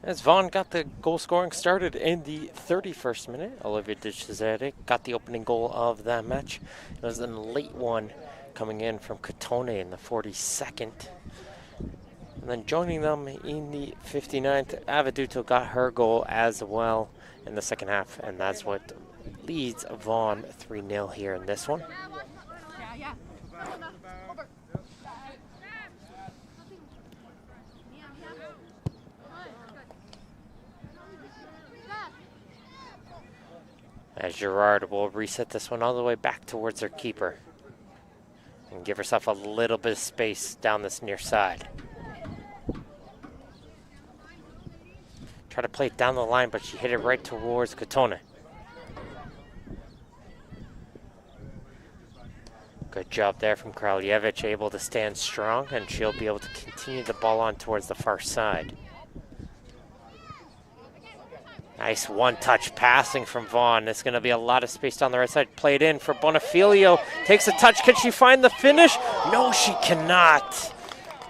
As Vaughan got the goal scoring started in the 31st minute, Olivia Dicizere got the opening goal of that match. It was a late one coming in from Katone in the 42nd. And then joining them in the 59th, Avaduto got her goal as well in the second half, and that's what leads Vaughan 3-0 here in this one. As Gerard will reset this one all the way back towards her keeper and give herself a little bit of space down this near side. Try to play it down the line, but she hit it right towards Katone. Good job there from Kraljevic, able to stand strong, and she'll be able to continue the ball on towards the far side. Nice one-touch passing from Vaughan. There's going to be a lot of space down the right side. Played in for Bonifilio. Takes a touch. Can she find the finish? No, she cannot.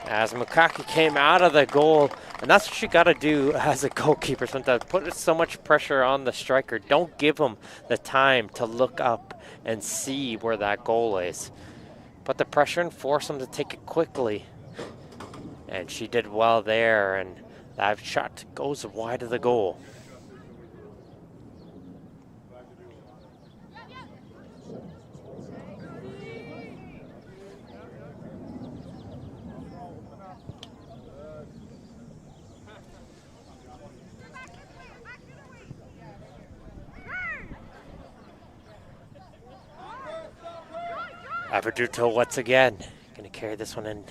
As Mukaki came out of the goal. And that's what you got to do as a goalkeeper sometimes. Put so much pressure on the striker. Don't give them the time to look up and see where that goal is. Put the pressure and force them to take it quickly. And she did well there. And that shot goes wide of the goal. Avaduto once again, going to carry this one in.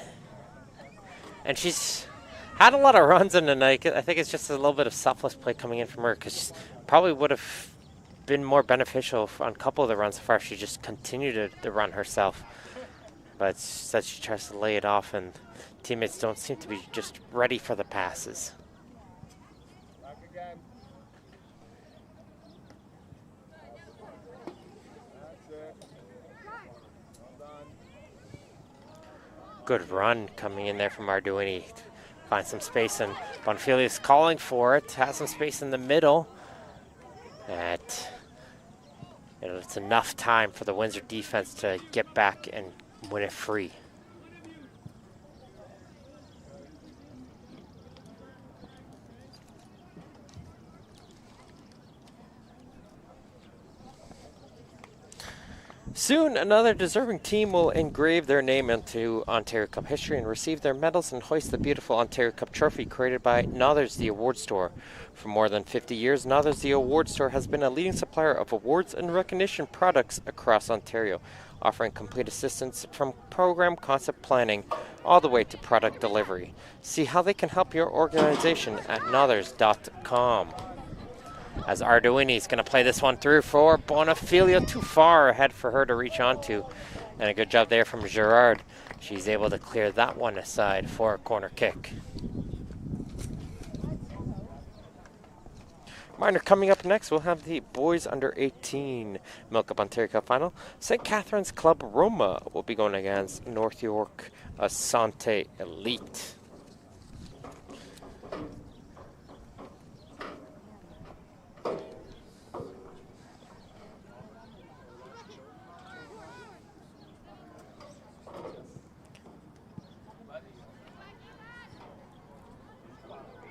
And she's had a lot of runs in tonight. I think it's just a little bit of selfless play coming in from her, because probably would have been more beneficial on a couple of the runs so far if she just continued to run herself. But instead she tries to lay it off, and teammates don't seem to be just ready for the passes. Good run coming in there from Arduini. Find some space, and Bonfilia is calling for it. Has some space in the middle. It's enough time for the Windsor defense to get back and win it free. Soon, another deserving team will engrave their name into Ontario Cup history and receive their medals and hoist the beautiful Ontario Cup trophy created by Nothers the Award Store. For more than 50 years, Nothers the Award Store has been a leading supplier of awards and recognition products across Ontario, offering complete assistance from program concept planning all the way to product delivery. See how they can help your organization at nothers.com. As Arduini is going to play this one through for Bonifilio, too far ahead for her to reach onto. And a good job there from Gerard. She's able to clear that one aside for a corner kick. Minor coming up next, we'll have the boys under 18 MilkUP Ontario Cup final. St. Catharines Club Roma will be going against North York Asante Elite.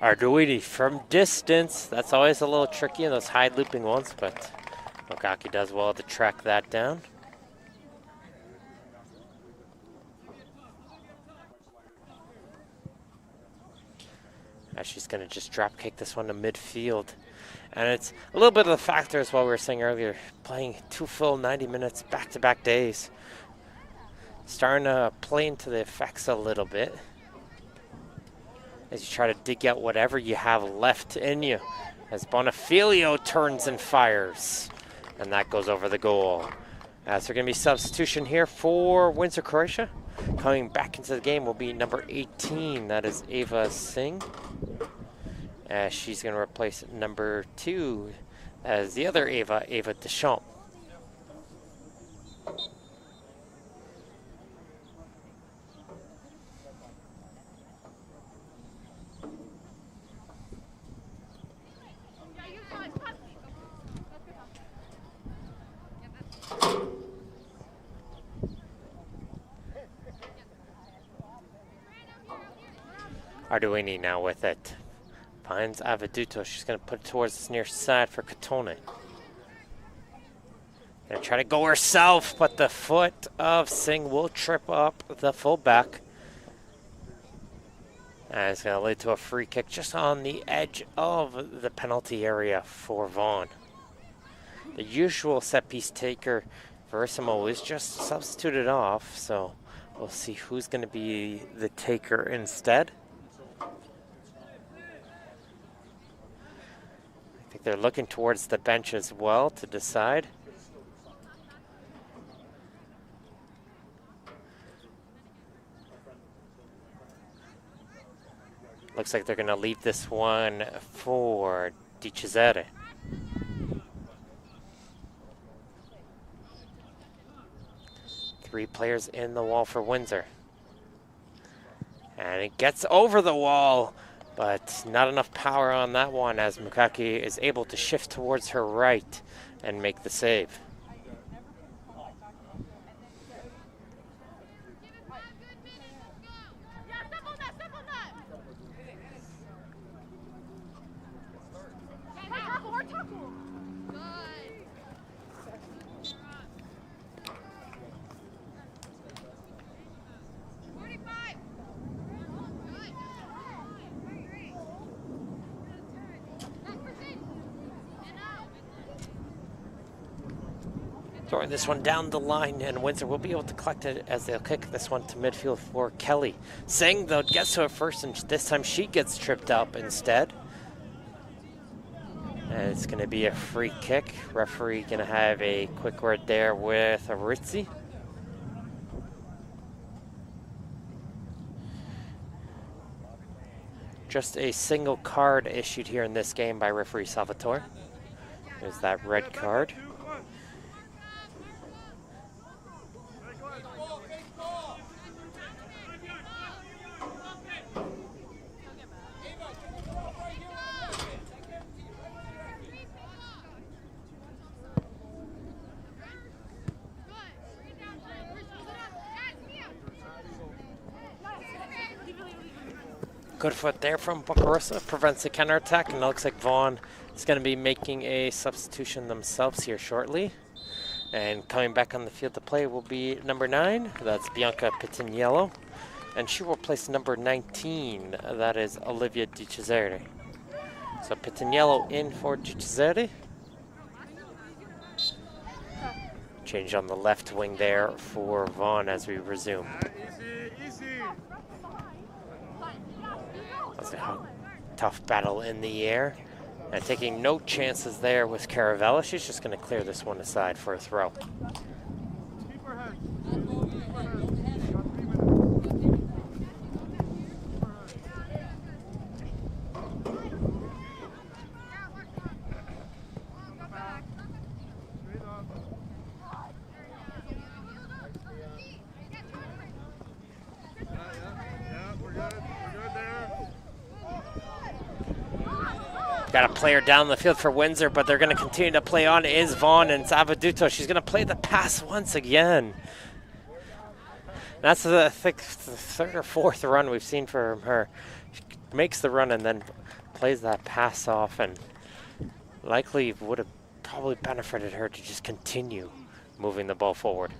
Arduini from distance. That's always a little tricky in those high looping ones, but Okaki does well to track that down. Now she's going to just drop kick this one to midfield. And it's a little bit of the factor as well we were saying earlier, playing 2 full 90 minutes back-to-back days. Starting to play into the effects a little bit as you try to dig out whatever you have left in you. As Bonifilio turns and fires. And that goes over the goal. So going to be substitution here for Windsor, Croatia. Coming back into the game will be number 18. That is Ava Singh. She's going to replace number 2 as the other Ava Deschamps. Arduini now with it. Finds Avaduto. She's going to put it towards this near side for Katone. Going to try to go herself, but the foot of Singh will trip up the fullback. And it's going to lead to a free kick just on the edge of the penalty area for Vaughan. The usual set piece taker, Verissimo, is just substituted off, so we'll see who's going to be the taker instead. I think they're looking towards the bench as well to decide. Looks like they're going to leave this one for Di Cesare. Three players in the wall for Windsor. And it gets over the wall, but not enough power on that one as Mukaki is able to shift towards her right and make the save. Throwing this one down the line, and Windsor will be able to collect it as they'll kick this one to midfield for Kelly. Singh, though, gets to it first, and this time she gets tripped up instead. And it's going to be a free kick. Referee going to have a quick word there with Arizzi. Just a single card issued here in this game by referee Salvatore. There's that red card. Good foot there from Bocarosa, prevents the counterattack, and it looks like Vaughan is going to be making a substitution themselves here shortly. And coming back on the field to play will be number 9. That's Bianca Pitiniello. And she will place number 19. That is Olivia Di Cesare. So Pitiniello in for Di Cesare. Change on the left wing there for Vaughn as we resume. That's a tough battle in the air. And taking no chances there with Caravella. She's just going to clear this one aside for a throw. Got a player down the field for Windsor, but they're going to continue to play on is Vaughn, and it's Avaduto. She's going to play the pass once again. That's the third or fourth run we've seen from her. She makes the run and then plays that pass off, and likely would have probably benefited her to just continue moving the ball forward.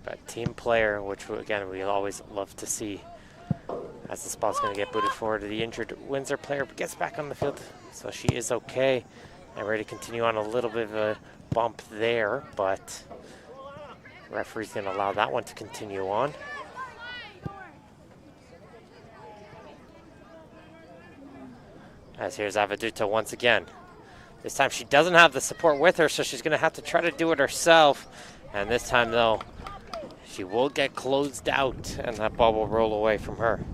But team player, which again we always love to see, as the spot's going to get booted forward. The injured Windsor player gets back on the field, so she is okay and ready to continue on. A little bit of a bump there, but referee's going to allow that one to continue on. As here's Avaduto once again. This time she doesn't have the support with her, so she's going to have to try to do it herself. And this time, though, she will get closed out, and that ball will roll away from her.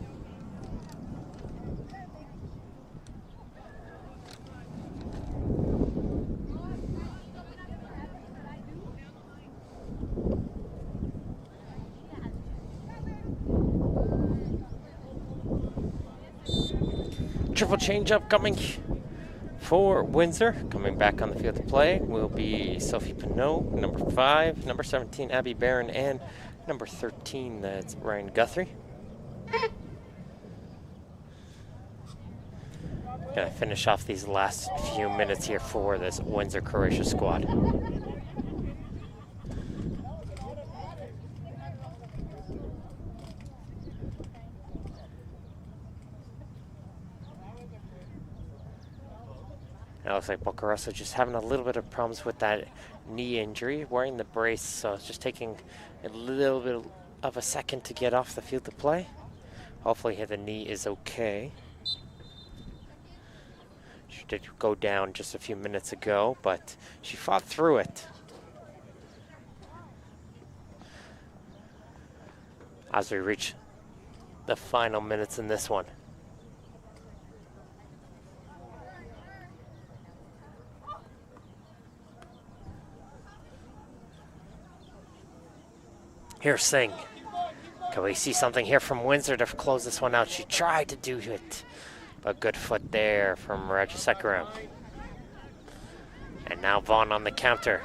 Triple change up coming for Windsor. Coming back on the field to play will be Sophie Pinot, number 5, number 17, Abby Barron, and number 13, that's Ryan Guthrie. Gonna finish off these last few minutes here for this Windsor Croatia squad. It looks like Bocarosa just having a little bit of problems with that knee injury, wearing the brace, so it's just taking a little bit of a second to get off the field to play. Hopefully the knee is okay. She did go down just a few minutes ago, but she fought through it. As we reach the final minutes in this one. Here's Singh. Can we see something here from Windsor to close this one out? She tried to do it, but good foot there from Rajasekharam. And now Vaughn on the counter.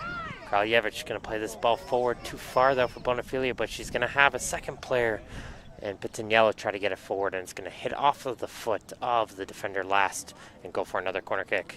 Kraljevich going to play this ball forward too far though for Bonafilia, but she's going to have a second player, and Pitiniello try to get it forward, and it's going to hit off of the foot of the defender last and go for another corner kick.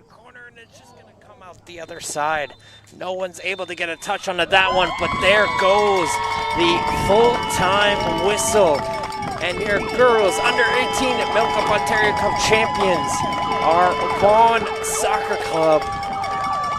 Corner, and it's just going to come out the other side. No one's able to get a touch onto that one, but there goes the full-time whistle. And your girls, under 18 MilkUP Ontario Cup champions, are Vaughan Soccer Club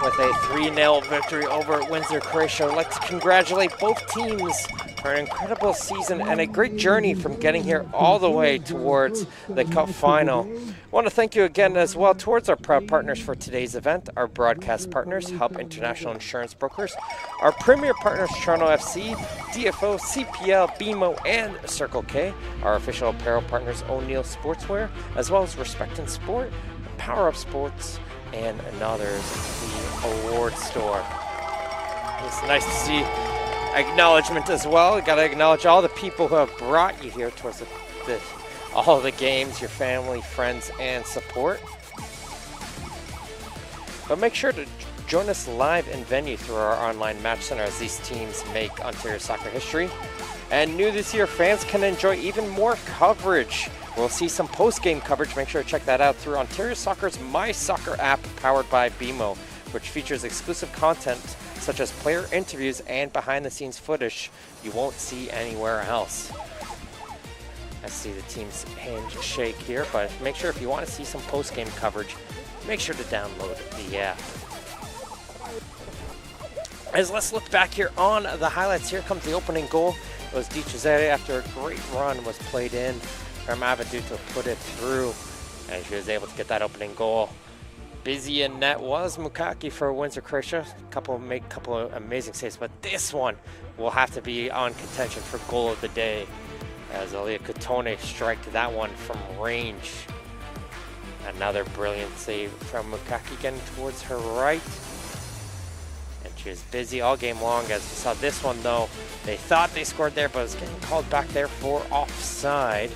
with a 3-0 victory over Windsor Croatia. I'd like to congratulate both teams for an incredible season and a great journey from getting here all the way towards the Cup final. I want to thank you again as well towards our proud partners for today's event, our broadcast partners, Help International Insurance Brokers, our premier partners, Toronto FC, DFO, CPL, BMO, and Circle K, our official apparel partners, O'Neill Sportswear, as well as Respect in Sport, Power Up Sports, and another's the Award Store. It's nice to see acknowledgement as well. Got to acknowledge all the people who have brought you here towards all the games, your family, friends, and support. But make sure to join us live in venue through our online match center as these teams make Ontario soccer history. And new this year, fans can enjoy even more coverage. We'll see some post-game coverage. Make sure to check that out through Ontario Soccer's My Soccer app powered by BMO, which features exclusive content such as player interviews and behind-the-scenes footage you won't see anywhere else. I see the team's handshake here, but make sure if you want to see some post-game coverage, make sure to download the app. As let's look back here on the highlights, here comes the opening goal. It was Di Cesare after a great run was played in from Avidu to put it through, and she was able to get that opening goal. Busy in net was Mukaki for Windsor, Croatia. Couple of amazing saves, but this one will have to be on contention for goal of the day, as Alia Katone striked that one from range. Another brilliant save from Mukaki getting towards her right. And she was busy all game long. As we saw this one though, they thought they scored there, but it was getting called back there for offside.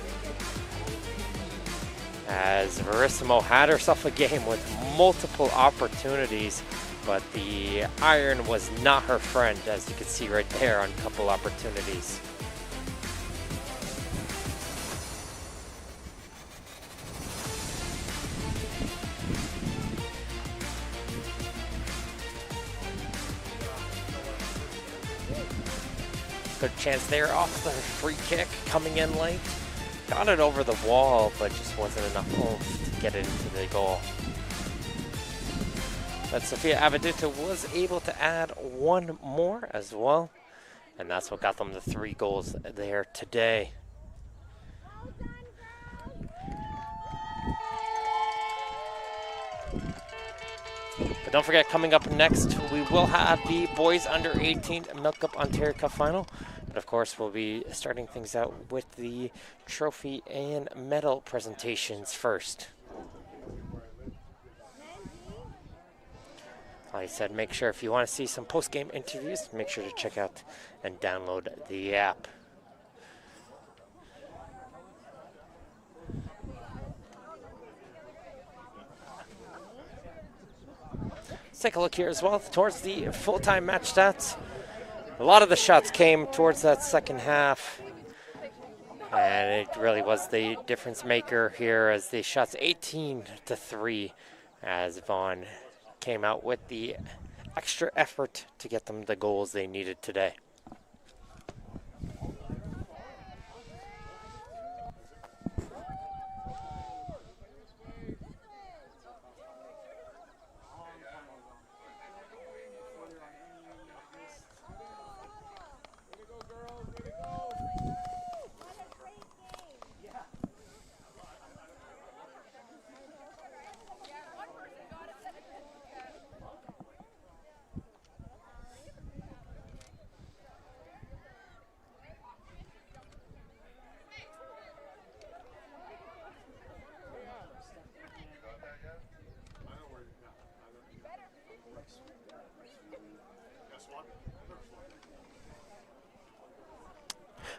As Verissimo had herself a game with multiple opportunities, but the iron was not her friend, as you can see right there on a couple opportunities. Good chance there off the free kick, coming in late. Got it over the wall, but just wasn't enough oomph to get it into the goal. But Sofia Aviduta was able to add one more as well, and that's what got them the 3 goals there today. But don't forget, coming up next, we will have the boys under 18 MilkUP Ontario Cup final. But of course, we'll be starting things out with the trophy and medal presentations first. Like I said, make sure if you want to see some post-game interviews, make sure to check out and download the app. Let's take a look here as well towards the full-time match stats. A lot of the shots came towards that second half, and it really was the difference maker here as the shots 18-3 as Vaughan came out with the extra effort to get them the goals they needed today.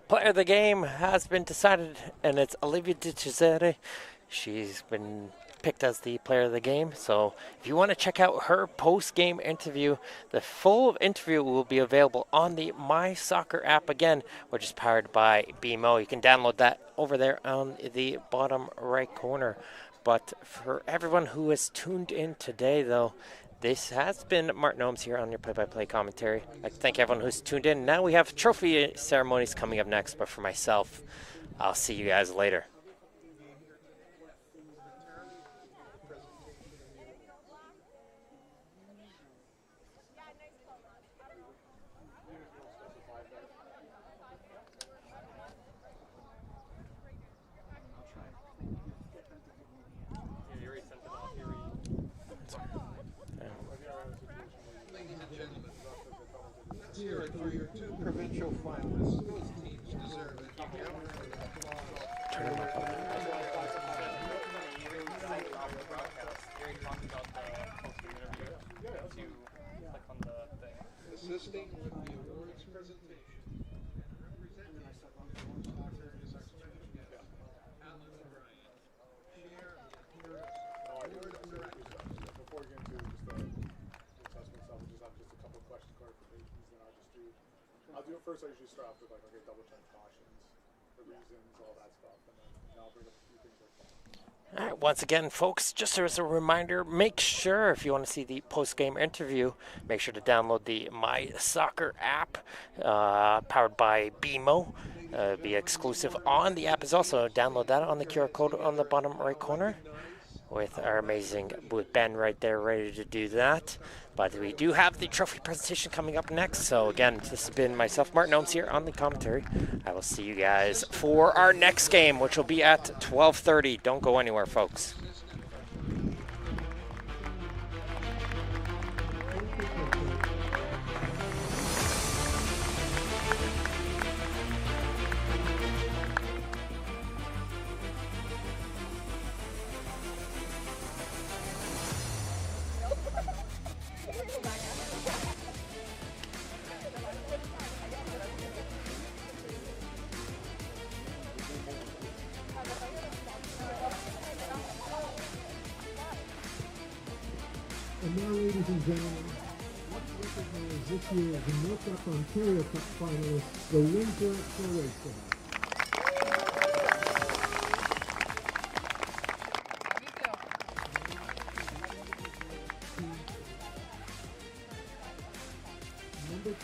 Player of the game has been decided, and it's Olivia Di Cesare. She's been picked as the player of the game. So if you want to check out her post-game interview, the full interview will be available on the My Soccer app again, which is powered by BMO. You can download that over there on the bottom right corner. But for everyone who has tuned in today, though, this has been Martin Ohms here on your play-by-play commentary. I'd like to thank everyone who's tuned in. Now we have trophy ceremonies coming up next, but for myself, I'll see you guys later. spirit for your two provincial finalists. Those teams deserve it. Assisting with the awards presentation. Representing soccer is our champion, Alan O'Brien. Chair of the board of directors. Before we get into just the assessment stuff, we just have just a couple of question clarifications, then I'll do it first. I usually start off with like, okay, double check cautions, the reasons, all that stuff, and then I'll bring up a few things like that. All right, once again, folks, just as a reminder, make sure if you want to see the post-game interview, make sure to download the My Soccer app, powered by BMO. Be exclusive on the app as well, so download that on the QR code on the bottom right corner with our amazing with Ben right there ready to do that. But we do have the trophy presentation coming up next. So again, this has been myself, Martin Ohms, here on the commentary. I will see you guys for our next game, which will be at 12:30. Don't go anywhere, folks. And now, ladies and gentlemen, let's recognize this year's MilkUP Ontario Cup finalists, the WINDSOR CROATIA. Number 2,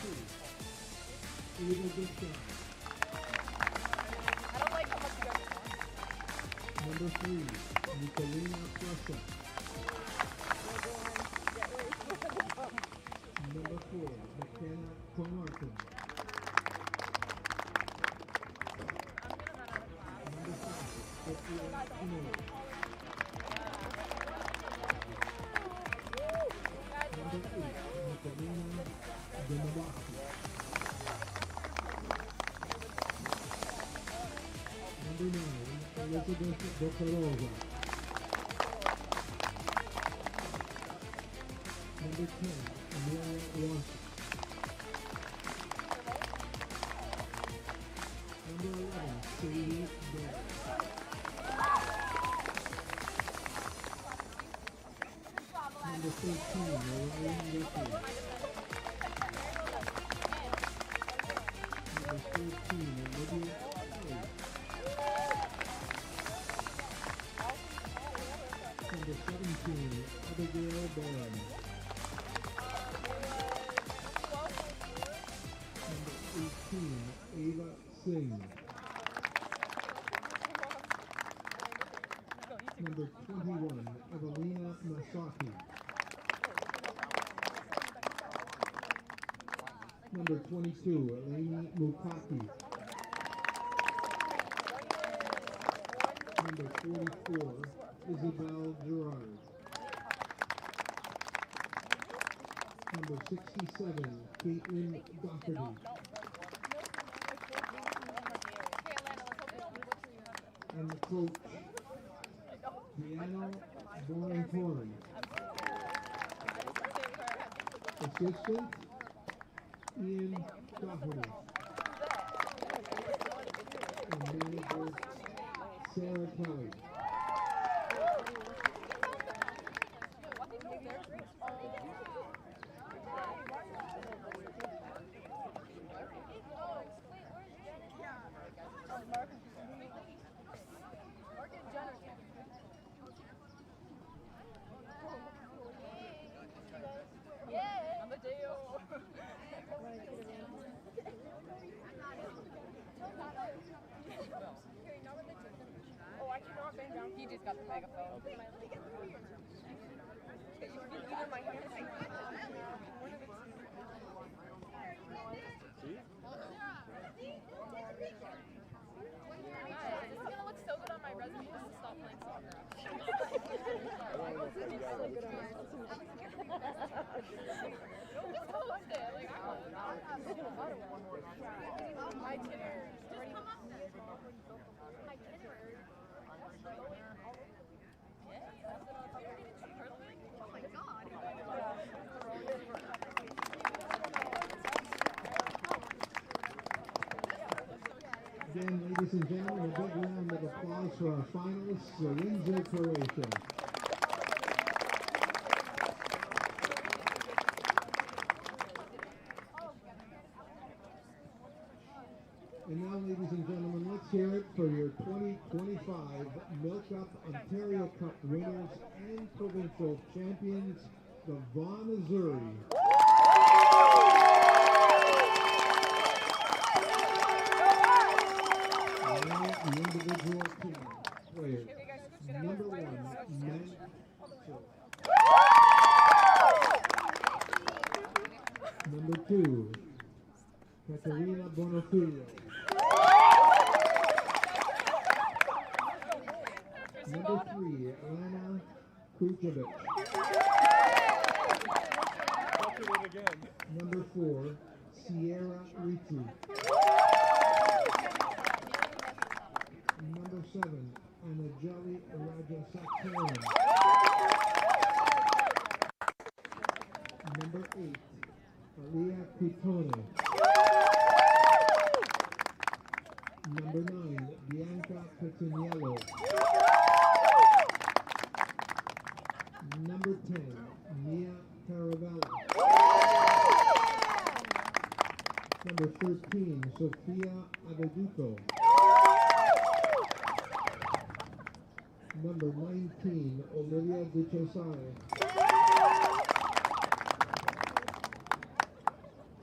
Eva Bishop. Number 3, Nicolina Prussia. Number 4, McKenna Comartin. Number 5, Sophia Pino. Number 8, Nicolina Demabaki. Number 9, Elizabeth Boccarosa. Number 10, Amelia Washington. Number 11, Sadie Bell. Number 13, Orion Ricky. Number 14, Olivia Kelly. Number 17, Abigail Bowen. Number 18, Ava Singh. Number 21, Evelina Masaki. Number 22, Eleni Mukaki. Number 44, Isabel Gerard. Number 67, Caitlin Doherty. And the coach, Piano Borentorn. Assistant, Ian Doherty. And manager, Sarah Kelly. He just got the megaphone. This is gonna look so good on my resume just to stop playing soccer. Just post it. Like, I want ladies and gentlemen, a big round of applause for our finalists, Windsor, Croatia. And now, ladies and gentlemen, let's hear it for your 2025 MilkUP Ontario Cup winners and provincial champions, the VAUGHAN, Missouri. Now, the individual team players. Number 1, men. Number 2, Katerina Bonafilio. Number 3, Anna Kukovic. Number 4, Sierra Rizzi. Number 7, Anajali Rajasakaran. Number 8, Alia Pitone. Number 9, Bianca Petiniello. Number 10, Mia Caravella. Number 13, Sofia Adeduto. Number 19, Olivia De Cesare.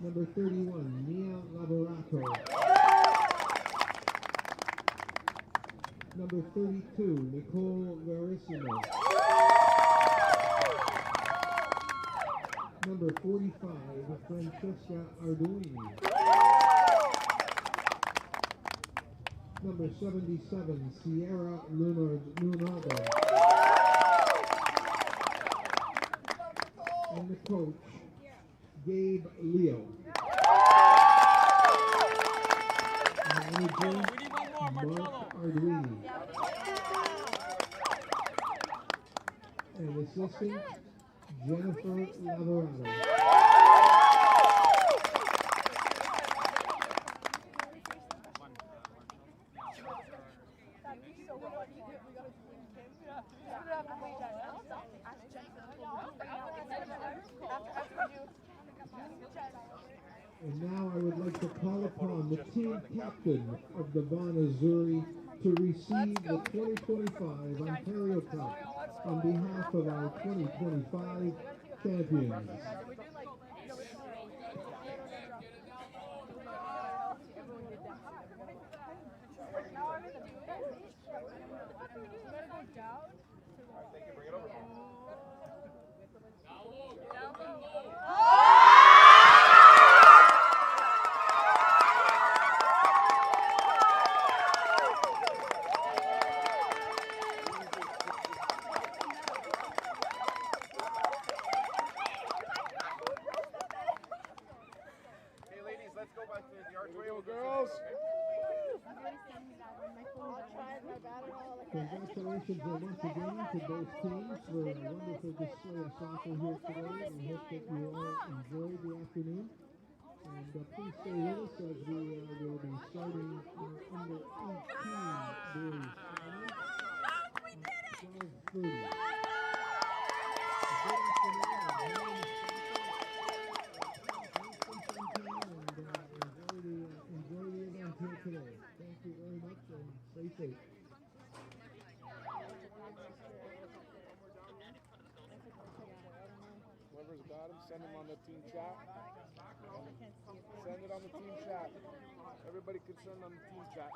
Number 31, Mia Lavorato. Number 32, Nicole Verissimo. Number 45, Francesca Arduini. Number 77, Sierra Lunardo. And the coach, Gabe Leo. Manager, Mark Arduini. And assistant, Jennifer Lavorado. And now I would like to call upon the team captain of the VAUGHAN, Missouri to receive the 2025 Ontario Cup on behalf of our 2025 champions. Congratulations once again to both teams for a wonderful display of soccer here today. We hope that you all enjoyed the afternoon. And please stay with us as we will be starting our under 18 boys final at 12:30. Good afternoon. Enjoy the event here today. Thank you very much and stay safe. Whoever's got him, send him on the team chat. Send it on the team chat. Everybody can send on the team chat.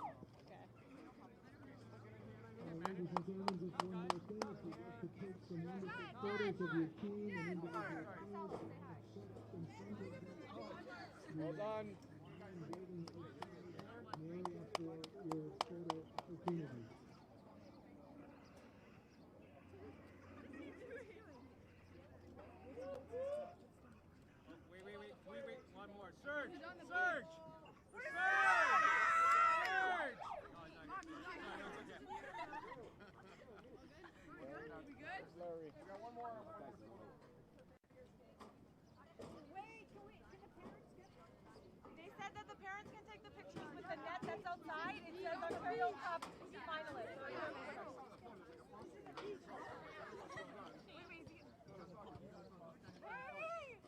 Ladies and gentlemen, just one more thing. If you'd like to take some wonderful photos of your team and individual players that you have set up in front of you. Well done. Mary, after your photo opportunity. Wait, one more. Surge! Surge! Larry. We got one more. Wait, can the parents get that's outside, it says Ontario Cup finalist.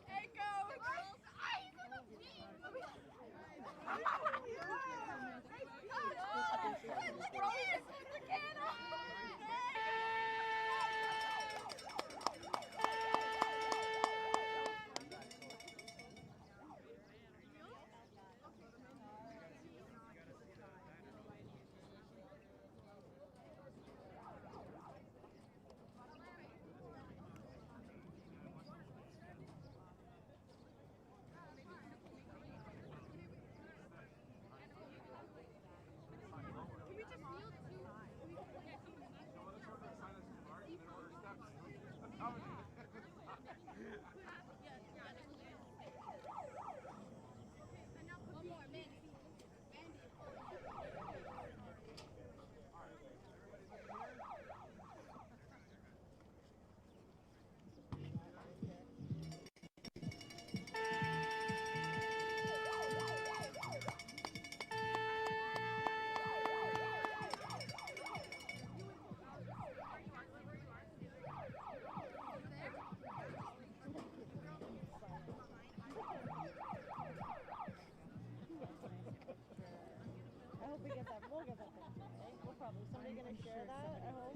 Hey, go! I hope we get that. We'll get that picture, right? We'll probably. Somebody gonna share that? I hope.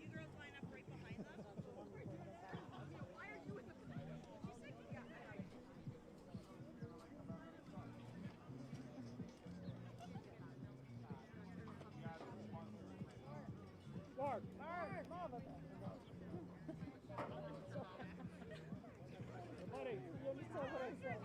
You girls line up right behind them. Why are you in the? She said you got my. Mark. Mark, mama. Buddy, you understand what I said?